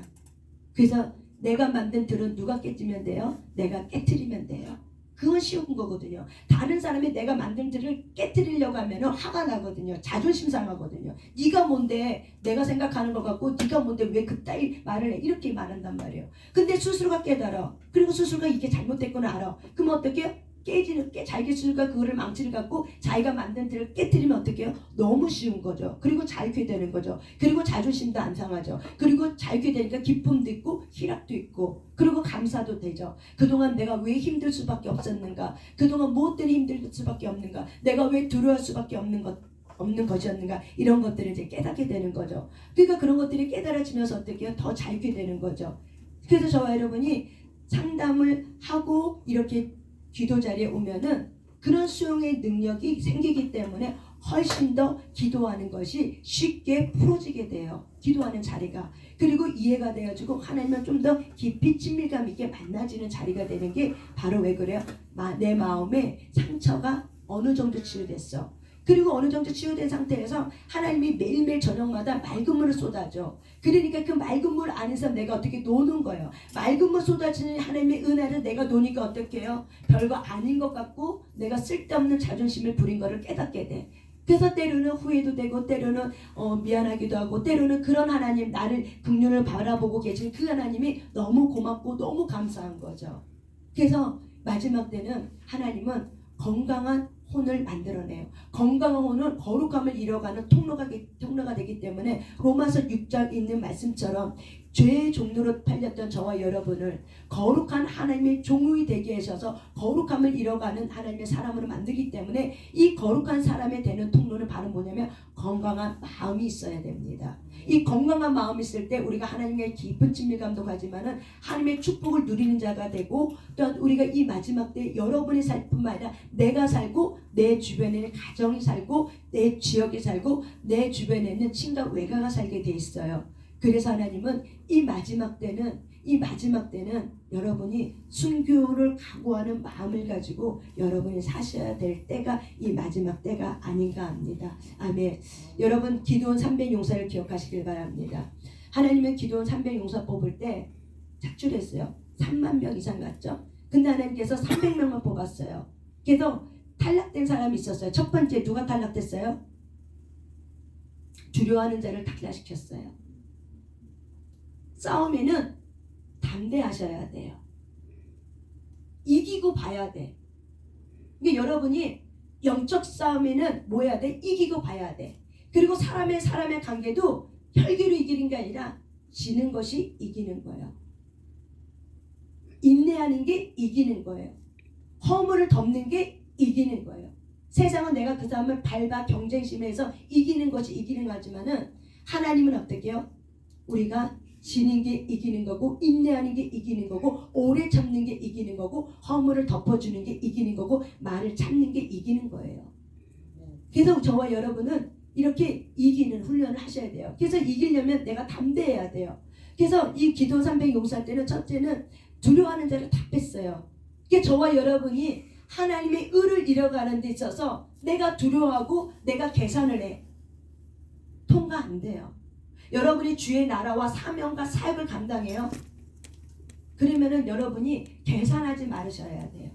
그래서 내가 만든 틀은 누가 깨지면 돼요? 내가 깨트리면 돼요. 그건 쉬운 거거든요. 다른 사람이 내가 만든 틀을 깨트리려고 하면 화가 나거든요. 자존심 상하거든요. 네가 뭔데 내가 생각하는 것 같고 네가 뭔데 왜 그따위 말을 해. 이렇게 말한단 말이에요. 근데 스스로가 깨달아. 그리고 스스로가 이게 잘못됐구나 알아. 그럼 어떻게 해요? 자기 스스로가 그거를 망치를 갖고 자기가 만든 틀을 깨트리면 어떻게 해요? 너무 쉬운 거죠. 그리고 자유케 되는 거죠. 그리고 자존심도 안 상하죠. 그리고 자유케 되니까 기쁨도 있고 희락도 있고, 그리고 감사도 되죠. 그동안 내가 왜 힘들 수밖에 없었는가? 그동안 무엇 때문에 힘들 수밖에 없는가? 내가 왜 두려워할 수밖에 없는 것이었는가? 이런 것들을 이제 깨닫게 되는 거죠. 그러니까 그런 것들이 깨달아지면서 어떻게 해요? 더 자유케 되는 거죠. 그래서 저와 여러분이 상담을 하고 이렇게 기도 자리에 오면은 그런 수용의 능력이 생기기 때문에 훨씬 더 기도하는 것이 쉽게 풀어지게 돼요. 기도하는 자리가. 그리고 이해가 돼가지고 하나님을 좀 더 깊이 친밀감 있게 만나지는 자리가 되는 게 바로 왜 그래요? 내 마음에 상처가 어느 정도 치유됐어. 그리고 어느 정도 치유된 상태에서 하나님이 매일매일 저녁마다 맑은 물을 쏟아줘. 그러니까 그 맑은 물 안에서 내가 어떻게 노는 거예요. 맑은 물 쏟아지는 하나님의 은혜를 내가 노니까 어떻게 해요? 별거 아닌 것 같고 내가 쓸데없는 자존심을 부린 거를 깨닫게 돼. 그래서 때로는 후회도 되고 때로는 미안하기도 하고, 때로는 그런 하나님, 나를 긍휼을 바라보고 계신 그 하나님이 너무 고맙고 너무 감사한 거죠. 그래서 마지막 때는 하나님은 건강한 혼을 만들어내요. 건강한 혼은 거룩함을 이뤄가는 통로가 되기 때문에 로마서 6장 있는 말씀처럼 죄의 종로로 팔렸던 저와 여러분을 거룩한 하나님의 종이 되게 하셔서 거룩함을 이뤄가는 하나님의 사람으로 만들기 때문에 이 거룩한 사람이 되는 통로는 바로 뭐냐면 건강한 마음이 있어야 됩니다. 이 건강한 마음이 있을 때 우리가 하나님의 깊은 친밀감도 가지만은 하나님의 축복을 누리는 자가 되고, 또한 우리가 이 마지막 때 여러분이 살 뿐만 아니라 내가 살고 내 주변에 가정이 살고 내 지역이 살고 내 주변에 있는 친가 외가가 살게 돼 있어요. 그래서 하나님은 이 마지막 때는 여러분이 순교를 각오하는 마음을 가지고 여러분이 사셔야 될 때가 이 마지막 때가 아닌가 합니다. 아멘. 여러분, 기드온 300 용사를 기억하시길 바랍니다. 하나님은 기드온 300 용사 뽑을 때 작출했어요. 3만 명 이상 갔죠. 근데 하나님께서 300명만 뽑았어요. 그래서 탈락된 사람이 있었어요. 첫 번째 누가 탈락됐어요? 두려워하는 자를 탈락시켰어요. 싸움에는 담대하셔야 돼요. 이기고 봐야 돼. 그러니까 여러분이 영적 싸움에는 뭐 해야 돼? 이기고 봐야 돼. 그리고 사람의 관계도 혈기로 이기는 게 아니라 지는 것이 이기는 거예요. 인내하는 게 이기는 거예요. 허물을 덮는 게 이기는 거예요. 세상은 내가 그 사람을 밟아 경쟁심에서 이기는 것이 이기는 거지만은 하나님은 어떻게 해요? 우리가 지는 게 이기는 거고, 인내하는 게 이기는 거고, 오래 참는 게 이기는 거고, 허물을 덮어주는 게 이기는 거고, 말을 참는 게 이기는 거예요. 그래서 저와 여러분은 이렇게 이기는 훈련을 하셔야 돼요. 그래서 이기려면 내가 담대해야 돼요. 그래서 이 기도 300 용서할 때는 첫째는 두려워하는 자를 다 뺐어요. 그게 저와 여러분이 하나님의 의를 이뤄가는 데 있어서 내가 두려워하고 내가 계산을 해. 통과 안 돼요. 여러분이 주의 나라와 사명과 사역을 감당해요. 그러면은 여러분이 계산하지 말으셔야 돼요.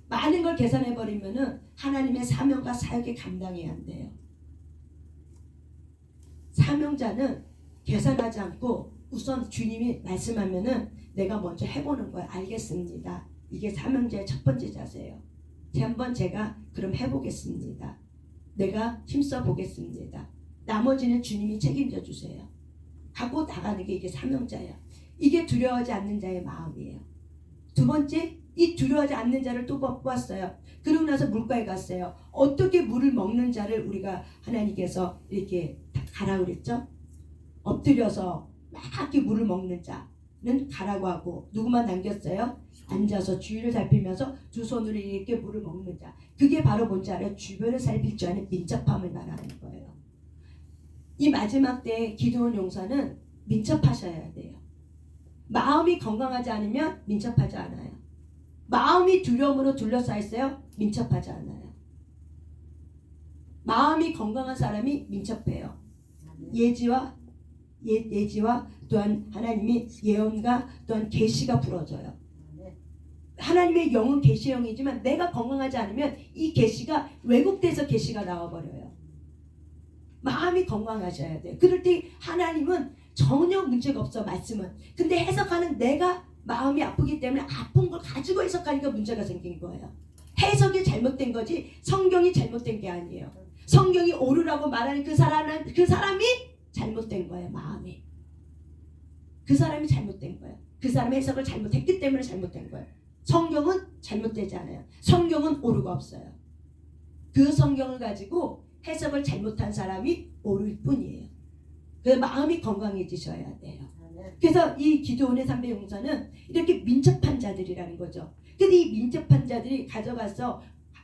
많은 걸 계산해버리면은 하나님의 사명과 사역에 감당해야 안 돼요. 사명자는 계산하지 않고 우선 주님이 말씀하면은 내가 먼저 해보는 거예요. 알겠습니다. 이게 사명자의 첫 번째 자세예요. 한번 제가 그럼 해보겠습니다. 내가 힘써 보겠습니다. 나머지는 주님이 책임져 주세요. 하고 나가는 게 이게 사명자예요. 이게 두려워하지 않는 자의 마음이에요. 두 번째, 이 두려워하지 않는 자를 또 뽑았어요. 그러고 나서 물가에 갔어요. 어떻게 물을 먹는 자를 우리가 하나님께서 이렇게 가라 그랬죠? 엎드려서 막 이렇게 물을 먹는 자는 가라고 하고, 누구만 남겼어요? 앉아서 주위를 살피면서 두 손으로 이렇게 물을 먹는 자. 그게 바로 뭔지 알아요? 주변을 살필 줄 아는 민첩함을 말하는 거예요. 이 마지막 때 기도원 용사는 민첩하셔야 돼요. 마음이 건강하지 않으면 민첩하지 않아요. 마음이 두려움으로 둘러싸여 있어요? 민첩하지 않아요. 마음이 건강한 사람이 민첩해요. 예지와 또한 하나님이 예언과 또한 계시가 부러져요. 하나님의 영은 계시의 영이지만 내가 건강하지 않으면 이 계시가 왜곡돼서 계시가 나와버려요. 마음이 건강하셔야 돼요. 그럴 때 하나님은 전혀 문제가 없어, 말씀은. 근데 해석하는 내가 마음이 아프기 때문에 아픈 걸 가지고 해석하니까 문제가 생긴 거예요. 해석이 잘못된 거지 성경이 잘못된 게 아니에요. 성경이 옳으라고 말하는 그 사람이 잘못된 거예요. 마음이. 그 사람이 잘못된 거예요. 그 사람의 해석을 잘못했기 때문에 잘못된 거예요. 성경은 잘못되지 않아요. 성경은 오류가 없어요. 그 성경을 가지고 해석을 잘못한 사람이 옳을 뿐이에요. 그 마음이 건강해지셔야 돼요. 그래서 이 기도원의 300 용사는 이렇게 민첩한 자들이라는 거죠. 근데 이 민첩한 자들이 가져가서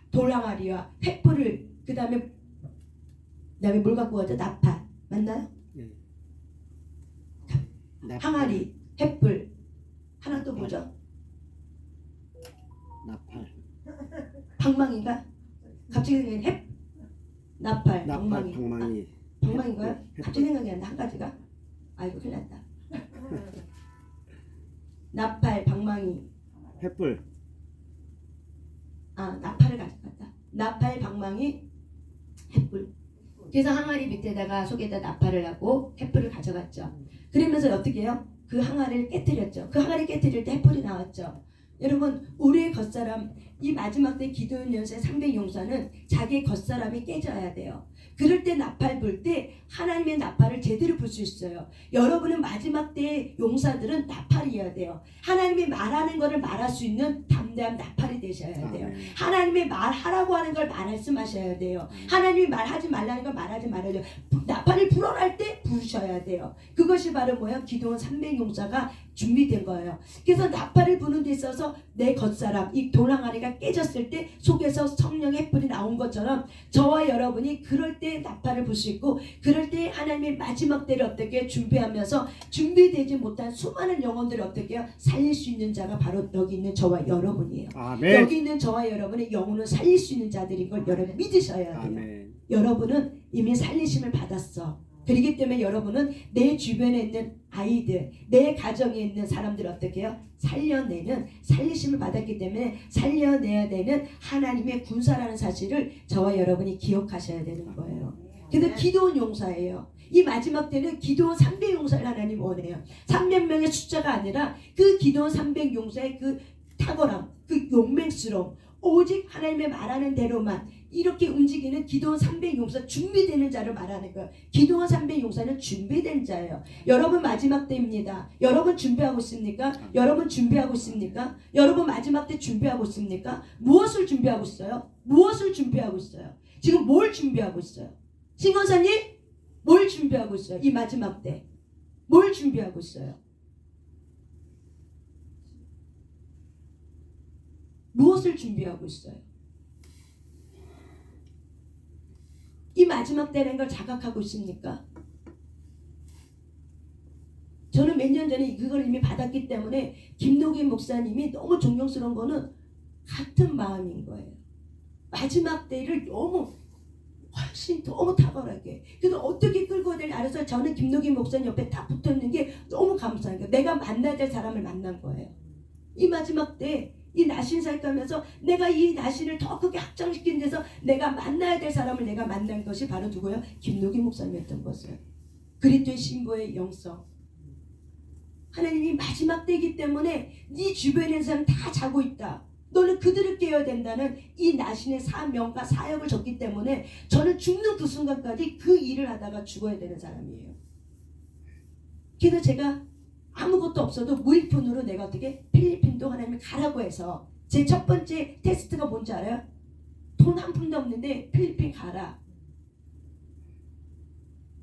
돌항아리와 횃불을 그다음에 뭘 갖고 가죠? 나팔 맞나요? 항아리, 횃불, 하나 또 뭐죠? 나팔. 방망이가 갑자기 생각이 나팔, 방망이. 방망이인가요? 갑자기 생각이 안 나. 한 가지가. 아이고 큰일 났다. 나팔, 방망이. 횃불. 나팔을 가져갔다. 나팔, 방망이, 횃불. 그래서 항아리 밑에다가 속에다 나팔을 하고 횃불을 가져갔죠. 그러면서 어떻게 해요? 그 항아리를 깨뜨렸죠. 그 항아리 깨뜨릴 때 횃불이 나왔죠. 여러분, 우리의 겉사람, 이 마지막 때 기도원 연세 300 용사는 자기의 겉사람이 깨져야 돼요. 그럴 때 나팔 불 때 하나님의 나팔을 제대로 불 수 있어요. 여러분은 마지막 때 용사들은 나팔이어야 돼요. 하나님이 말하는 것을 말할 수 있는 담대한 나팔이 되셔야 돼요. 하나님의 말하라고 하는 걸 말씀하셔야 돼요. 하나님이 말하지 말라는 걸 말하지 말아야 돼요. 나팔을 불어라 할 때 부르셔야 돼요. 그것이 바로 뭐예요? 기도원 300 용사가 준비된 거예요. 그래서 나팔을 부는 데 있어서 내 겉사람, 이 돌항아리가 깨졌을 때 속에서 성령의 횃불이 나온 것처럼 저와 여러분이 그럴 때 나팔을 불 수 있고, 그럴 때 하나님의 마지막 때를 어떻게 준비하면서 준비되지 못한 수많은 영혼들을 어떻게 해요? 살릴 수 있는 자가 바로 여기 있는 저와 여러분이에요. 아멘. 여기 있는 저와 여러분의 영혼을 살릴 수 있는 자들인 걸 여러분 믿으셔야 돼요. 아멘. 여러분은 이미 살리심을 받았어. 그렇기 때문에 여러분은 내 주변에 있는 아이들, 내 가정에 있는 사람들을 어떻게 해요? 살려내는, 살리심을 받았기 때문에 살려내야 되는 하나님의 군사라는 사실을 저와 여러분이 기억하셔야 되는 거예요. 그래서 기도원 용사예요. 이 마지막 때는 기도원 300 용사를 하나님 원해요. 300명의 숫자가 아니라 그 기도원 300 용사의 그 탁월함, 그 용맹스러움, 오직 하나님의 말하는 대로만 이렇게 움직이는 기도원 300 용사, 준비되는 자를 말하는 거예요. 기도원 300 용사는 준비된 자예요. 여러분 마지막 때입니다. 여러분 준비하고 있습니까? 여러분 준비하고 있습니까? 여러분 마지막 때 준비하고 있습니까? 무엇을 준비하고 있어요? 무엇을 준비하고 있어요? 지금 뭘 준비하고 있어요? 신권사님 뭘 준비하고 있어요? 이 마지막 때 뭘 준비하고 있어요? 무엇을 준비하고 있어요? 이 마지막 때라는 걸 자각하고 있습니까? 저는 몇 년 전에 그걸 이미 받았기 때문에 김노기 목사님이 너무 존경스러운 거는 같은 마음인 거예요. 마지막 때를 훨씬 너무 탁월하게. 그래서 어떻게 끌고 될 알아서 저는 김노기 목사님 옆에 딱 붙어있는 게 너무 감사한 거예요. 내가 만나야 될 사람을 만난 거예요. 이 마지막 때 이 나신 살가면서 내가 이 나신을 더 크게 확장시키는 데서 내가 만나야 될 사람을 내가 만난 것이 바로 누구예요? 김노기 목사님이었던 것을. 그리스도의 신부의 영성. 하나님이 마지막 때이기 때문에 네 주변에 있는 사람 다 자고 있다. 너는 그들을 깨워야 된다는 이 나신의 사명과 사역을 줬기 때문에 저는 죽는 그 순간까지 그 일을 하다가 죽어야 되는 사람이에요. 그래서 제가 아무것도 없어도 무일푼으로 내가 어떻게 필리핀도 하나님이 가라고 해서 제 첫 번째 테스트가 뭔지 알아요? 돈 한 푼도 없는데 필리핀 가라.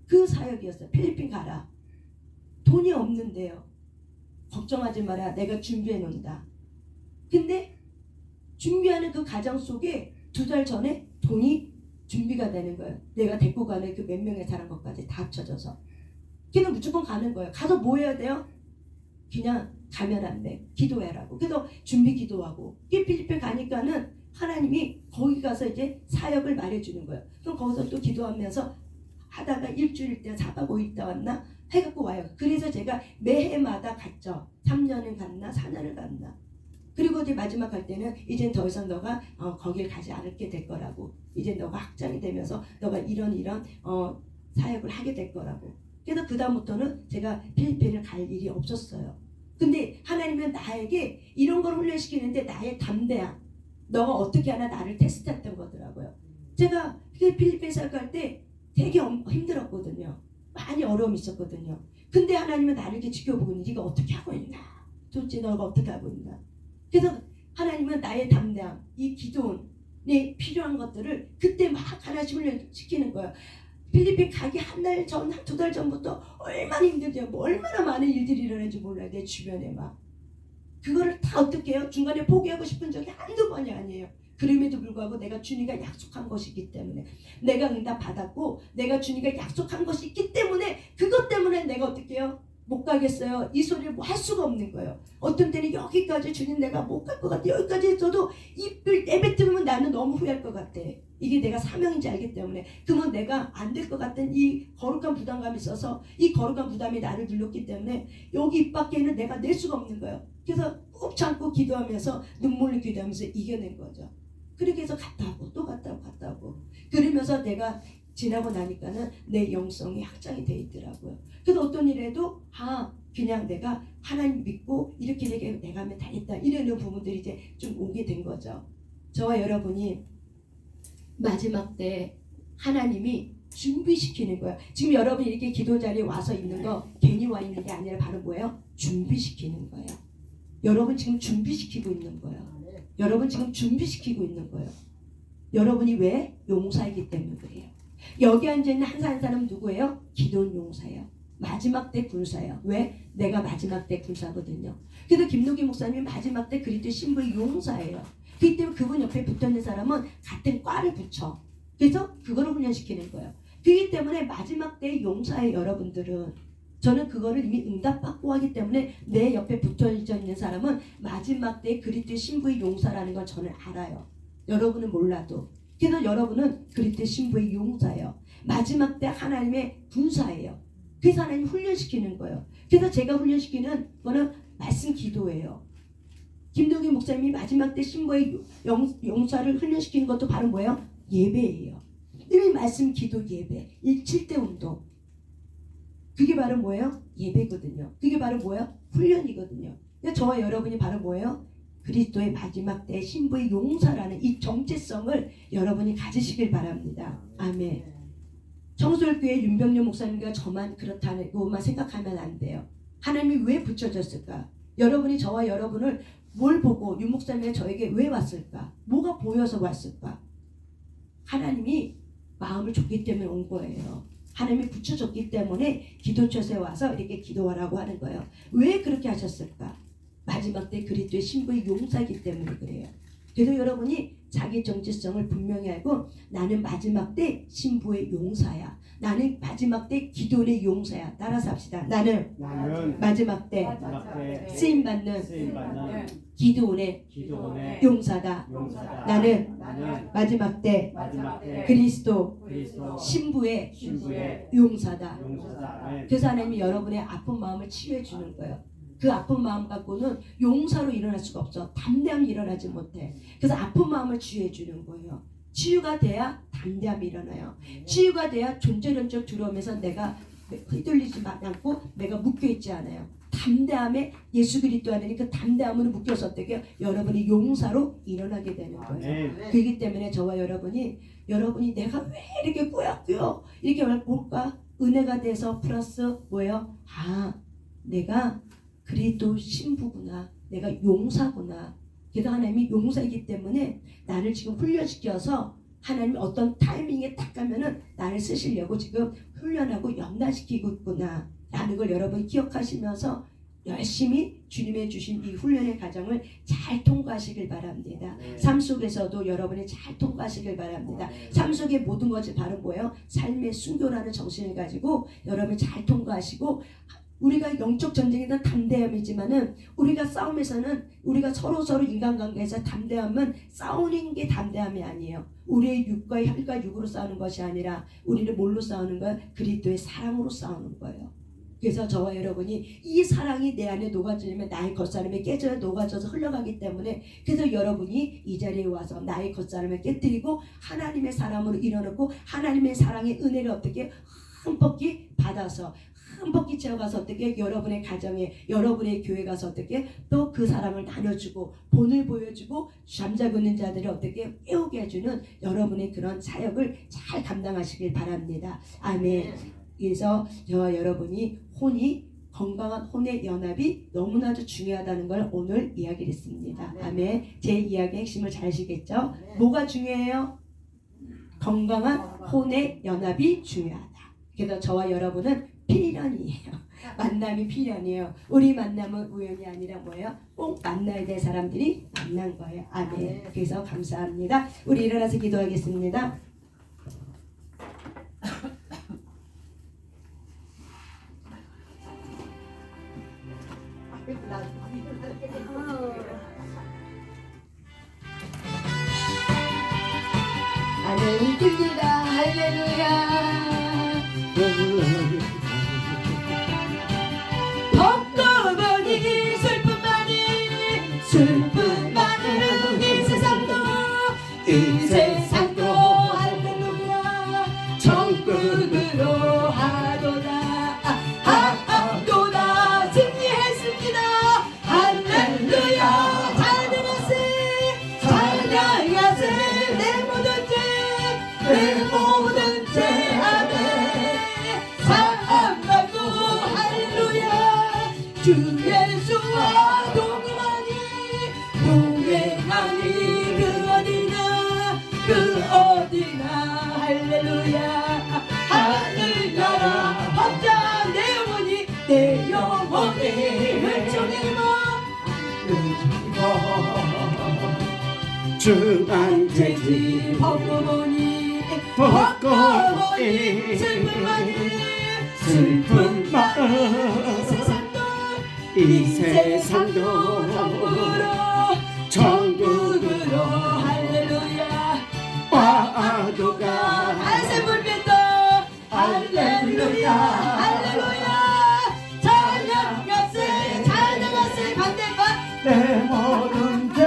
그 사역이었어요. 필리핀 가라. 돈이 없는데요. 걱정하지 마라. 내가 준비해 놓는다. 근데 준비하는 그 과정 속에 2달 전에 돈이 준비가 되는 거예요. 내가 데리고 가는 그 몇 명의 사람 것까지 다 합쳐져서. 그냥 무조건 가는 거예요. 가서 뭐 해야 돼요? 그냥 가면 안 돼. 기도해라고. 그래서 준비 기도하고. 필리핀 가니까는 하나님이 거기 가서 이제 사역을 말해주는 거예요. 그럼 거기서 또 기도하면서 하다가 일주일 때 4박 5일 있다 왔나? 해갖고 와요. 그래서 제가 매해마다 갔죠. 3년을 갔나 4년을 갔나. 그리고 이제 마지막 갈 때는 이젠 더 이상 너가 거길 가지 않게 될 거라고. 이제 너가 확장이 되면서 너가 이런 사역을 하게 될 거라고. 그래서 그 다음부터는 제가 필리핀을 갈 일이 없었어요. 근데 하나님은 나에게 이런 걸 훈련시키는데 나의 담대함, 너가 어떻게 하나 나를 테스트했던 거더라고요. 제가 필리핀 사역할 때 되게 힘들었거든요. 많이 어려움이 있었거든요. 근데 하나님은 나를 이렇게 지켜보고 있는, 네가 어떻게 하고 있나? 도대체 너가 어떻게 하고 있나? 그래서 하나님은 나의 담대함, 이 기도에 필요한 것들을 그때 막 하나씩 훈련시키는 거예요. 필리핀 가기 한 달 전, 2달 전부터 얼마나 힘들지, 얼마나 많은 일들이 일어나는지 몰라요. 내 주변에 막. 그거를 다 어떻게 해요? 중간에 포기하고 싶은 적이 한두 번이 아니에요. 그럼에도 불구하고 내가 주님과 약속한 것이기 때문에, 내가 응답 받았고 내가 주님과 약속한 것이 있기 때문에, 그것 때문에 내가 어떻게 해요? 못 가겠어요. 이 소리를 뭐 할 수가 없는 거예요. 어떤 때는 여기까지 주님 내가 못 갈 것 같아. 여기까지 했어도 입을 내뱉으면 나는 너무 후회할 것 같아. 이게 내가 사명인지 알기 때문에. 그러면 내가 안 될 것 같은 이 거룩한 부담감이 있어서, 이 거룩한 부담이 나를 눌렀기 때문에 여기 입 밖에는 내가 낼 수가 없는 거예요. 그래서 꾹 참고 기도하면서 눈물로 기도하면서 이겨낸 거죠. 그렇게 해서 갔다 오고 또 갔다 오고 갔다 오고 그러면서 내가 지나고 나니까는 내 영성이 확장이 돼 있더라고요. 그래서 어떤 일에도 그냥 내가 하나님 믿고 이렇게 내가 하면 다 했다, 이러는 부분들이 이제 좀 오게 된 거죠. 저와 여러분이 마지막 때 하나님이 준비시키는 거예요. 지금 여러분이 이렇게 기도 자리에 와서 있는 거 괜히 와 있는 게 아니라 바로 뭐예요? 준비시키는 거예요. 여러분 지금 준비시키고 있는 거예요. 여러분 지금 준비시키고 있는 거예요. 여러분이 왜? 용사이기 때문에 그래요. 여기 앉아있는 한 사람은 누구예요? 기도원 용사예요. 마지막 때 군사예요. 왜? 내가 마지막 때 군사거든요. 그래서 김노기 목사님이 마지막 때 그리스도 신부의 용사예요. 그렇기 때문에 그분 옆에 붙어있는 사람은 같은 과를 붙여. 그래서 그거를 훈련시키는 거예요. 그렇기 때문에 마지막 때 용사의 여러분들은, 저는 그거를 이미 응답받고 하기 때문에 내 옆에 붙어져 있는 사람은 마지막 때 그리스도의 신부의 용사라는 걸 저는 알아요. 여러분은 몰라도. 그래서 여러분은 그리스도의 신부의 용사예요. 마지막 때 하나님의 군사예요. 그래서 하나님 훈련시키는 거예요. 그래서 제가 훈련시키는 거는 말씀 기도예요. 김동기 목사님이 마지막 때 신부의 용사를 훈련시키는 것도 바로 뭐예요? 예배예요. 늘 말씀 기도 예배, 7대 운동. 그게 바로 뭐예요? 예배거든요. 그게 바로 뭐예요? 훈련이거든요. 저와 여러분이 바로 뭐예요? 그리스도의 마지막 때 신부의 용사라는 이 정체성을 여러분이 가지시길 바랍니다. 아멘. 청솔교회 윤병렬 목사님과 저만 그렇다는 것만 생각하면 안 돼요. 하나님이 왜 붙여졌을까? 여러분이 저와 여러분을 뭘 보고 윤 목사님이 저에게 왜 왔을까? 뭐가 보여서 왔을까? 하나님이 마음을 줬기 때문에 온 거예요. 하나님이 붙여줬기 때문에 기도처에 와서 이렇게 기도하라고 하는 거예요. 왜 그렇게 하셨을까? 마지막 때 그리스도의 신부의 용사이기 때문에 그래요. 그래서 여러분이 자기 정체성을 분명히 알고 나는 마지막 때 신부의 용사야. 나는 마지막 때 기도의 용사야. 따라서 합시다. 나는 마지막 때 쓰임받는 기도의 용사다. 나는 마지막 때 그리스도 신부의 용사다. 그래서 하나님이 여러분의 아픈 마음을 치유해 주는 거예요. 그 아픈 마음 갖고는 용사로 일어날 수가 없어. 담대함이 일어나지 못해. 그래서 아픈 마음을 치유해 주는 거예요. 치유가 돼야 담대함이 일어나요. 치유가 돼야 존재론적 두려움에서 내가 휘둘리지 않고 내가 묶여있지 않아요. 담대함에 예수 그리스도 안에 그 담대함으로 묶여서 어떻게 여러분이 용사로 일어나게 되는 거예요. 그렇기 때문에 저와 여러분이 내가 왜 이렇게 꾸역꾸역 이렇게 뭘까? 은혜가 돼서 플러스 뭐예요? 내가 그리스도 신부구나. 내가 용사구나. 그래서 하나님이 용사이기 때문에 나를 지금 훈련시켜서 하나님이 어떤 타이밍에 딱 가면은 나를 쓰시려고 지금 훈련하고 연단시키고 있구나 라는 걸 여러분이 기억하시면서 열심히 주님의 주신 이 훈련의 과정을 잘 통과하시길 바랍니다. 삶 속에서도 여러분이 잘 통과하시길 바랍니다. 삶 속의 모든 것이 바로 뭐예요? 삶의 순교라는 정신을 가지고 여러분이 잘 통과하시고 우리가 영적 전쟁에는 담대함이지만은 우리가 싸움에서는 우리가 서로 인간관계에서 담대함은 싸우는 게 담대함이 아니에요. 우리의 육과 혈과 육으로 싸우는 것이 아니라 우리는 뭘로 싸우는 거예요? 그리스도의 사랑으로 싸우는 거예요. 그래서 저와 여러분이 이 사랑이 내 안에 녹아지면 나의 겉사람이 깨져야 녹아져서 흘러가기 때문에 그래서 여러분이 이 자리에 와서 나의 겉사람을 깨뜨리고 하나님의 사람으로 일어나고 하나님의 사랑의 은혜를 어떻게 흠뻑히 받아서 흠뻑히 채워가서 어떻게 여러분의 가정에 여러분의 교회 가서 어떻게 또 그 사랑을 나눠주고 본을 보여주고 잠자고 있는 자들을 어떻게 깨우게 해주는 여러분의 그런 사역을 잘 감당하시길 바랍니다. 아멘. 그래서 저와 여러분이 건강한 혼의 연합이 너무나도 중요하다는 걸 오늘 이야기를 했습니다. 아멘. 제 이야기의 핵심을 잘 아시겠죠? 뭐가 중요해요? 건강한 혼의 연합이 중요하다. 그래서 저와 여러분은 필연이에요. 만남이 필연이에요. 우리 만남은 우연이 아니라 뭐예요? 꼭 만나야 될 사람들이 만난 거예요. 아멘. 그래서 감사합니다. 우리 일어나서 기도하겠습니다. 하나님 듭니다. 할렐루야. 벚꽃이 슬픈 많은 이 세상도 할렐루야 천국으로 하도다 승리했습니다. 할렐루야 찬양하세 내 모든 죄 아멘 사랑받고 할렐루야 주 예수와 동행하니 그 어디나 할렐루야 하늘나라 법자 내 영혼이 훌종이고 주만 되지 벚꽃이 슬픈 마음 이 세상도 천국으로 할렐루야 와도가 하늘새 불빛도 할렐루야 찬양하세 반대편 내 모든 죄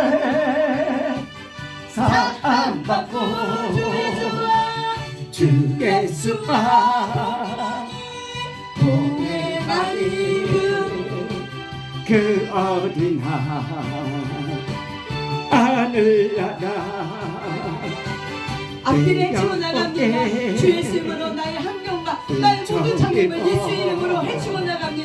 사함받고 주 예수와 동행하니 그 어디나 하늘나라 앞길에 헤치고 나갑니다. 주 예수 이름으로 나의 환경과 나의 모든 장애물 예수 이름으로 헤치고 나갑니다.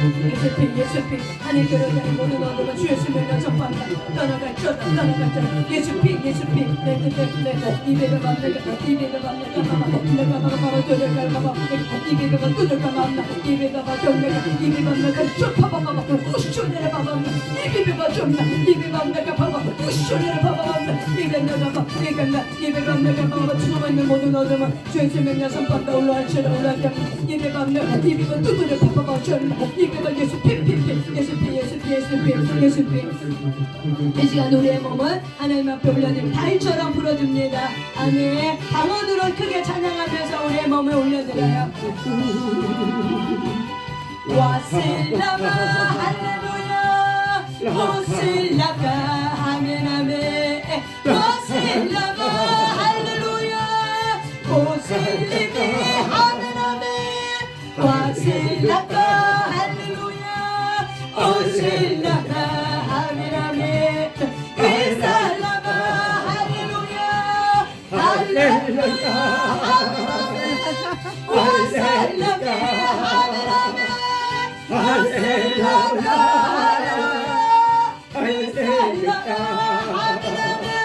예수피 하늘께로 향해 모든 어둠은 주의 수명과 전파한다. 떠나갈지어다 예수피 이베가 맘내가 뚜들까마마 이베가 뚜들까마마 이베가 정내가 이베가 쫓파마마 우쇼내라 마마 이베가 정나 이베가 내가 봐봐 우쇼내라 마마 이베가 내가 마마 숨어있는 모든 어둠은 주의 수명과 전파한다. 올라갈지어다 이베가 뚜들을 파파마 전나 이베가 예수피 이 시간 우리의 몸을 하나님 앞에 올려드립니다. 달처럼 불어줍니다. 아멘. 방언으로 크게 찬양하면서 우리의 몸을 올려드려요. 와슬라마 할렐루야 오슬라가 아멘 아멘 와슬라마 할렐루야 오슬리베 아멘 아멘 와슬라가 할렐루야 오슬라가 아멘 아멘 위살라가 할렐루야 할렐루야 와슬라가 아멘 아멘 와슬라가 할렐루야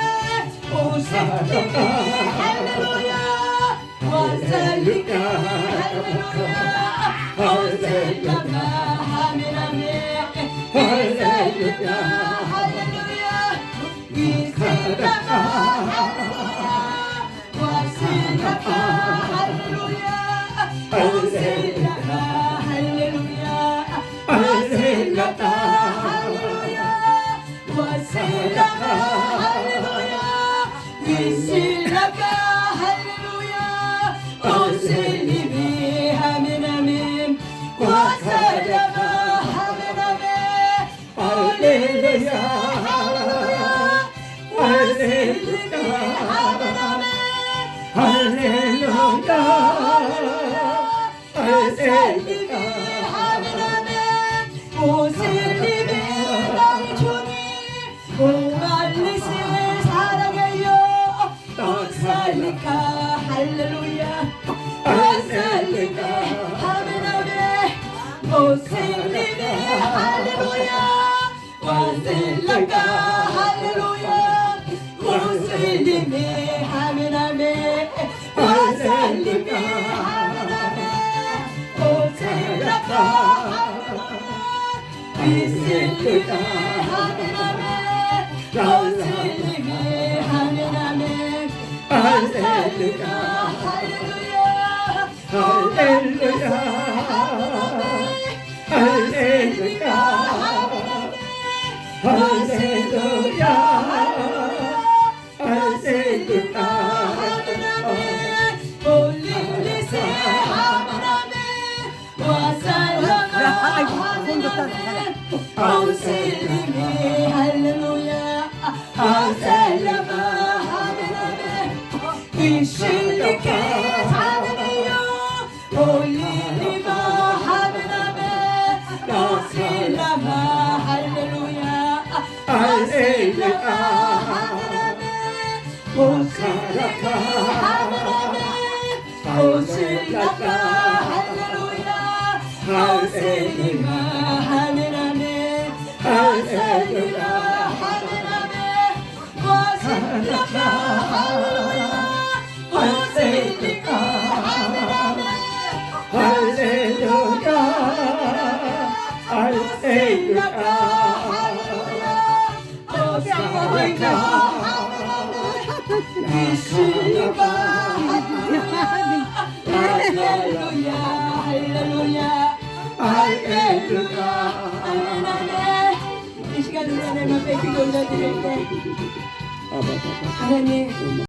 오슬리베 할렐루야 와슬리베 할렐루야 오슬라가 아멘 아멘 할렐루야 할렐루야 위슬라가 할렐루야 와슬라가 할렐루야 오슬라가 할렐루야 와슬라가 할렐루야 와슬라가 할렐루야 위슬라가 할렐루야 오슬리베 아멘 아멘 와슬라가 아멘 아멘 할렐루야 와슬리베 아멘 아멘 할렐루야 오슬리베 아멘 아멘 오슬리베 나의 주님 오말리세 사랑해요 오살리카 할렐루야 오살리베 아멘 아멘 오슬리베 할렐루야 오슬라카 할렐루야 오슬리베 아멘 아멘 오살리베 아멘 아멘 오슬라카 위슬리베 아멘 아멘 오슬리베 아멘 아멘 오살리카 할렐루야 할렐루야 할렐루야 할렐루야 할렐루야 올릴리세 아멘 아멘 와살라가 오슬리베 할렐루야 오살라가 아멘 아멘 위실리케 사랑해요 올리리바 아멘 아멘 오슬라가 할렐루야 오슬라가 아멘 아멘 오슬리베 아멘 아멘 오슬라가 할렐루야 오슬리바 아멘 아멘 오슬리바 아멘 아멘 오슬라가 할렐루야 오슬리바 아멘 아멘 할렐루야 오슬라가 할렐루야 오슬리바 위슬리바 할렐루야 할렐루야 할렐루야 아멘 아멘 이 시간 우리 하나님 앞에 기도 올려드릴 때 하나님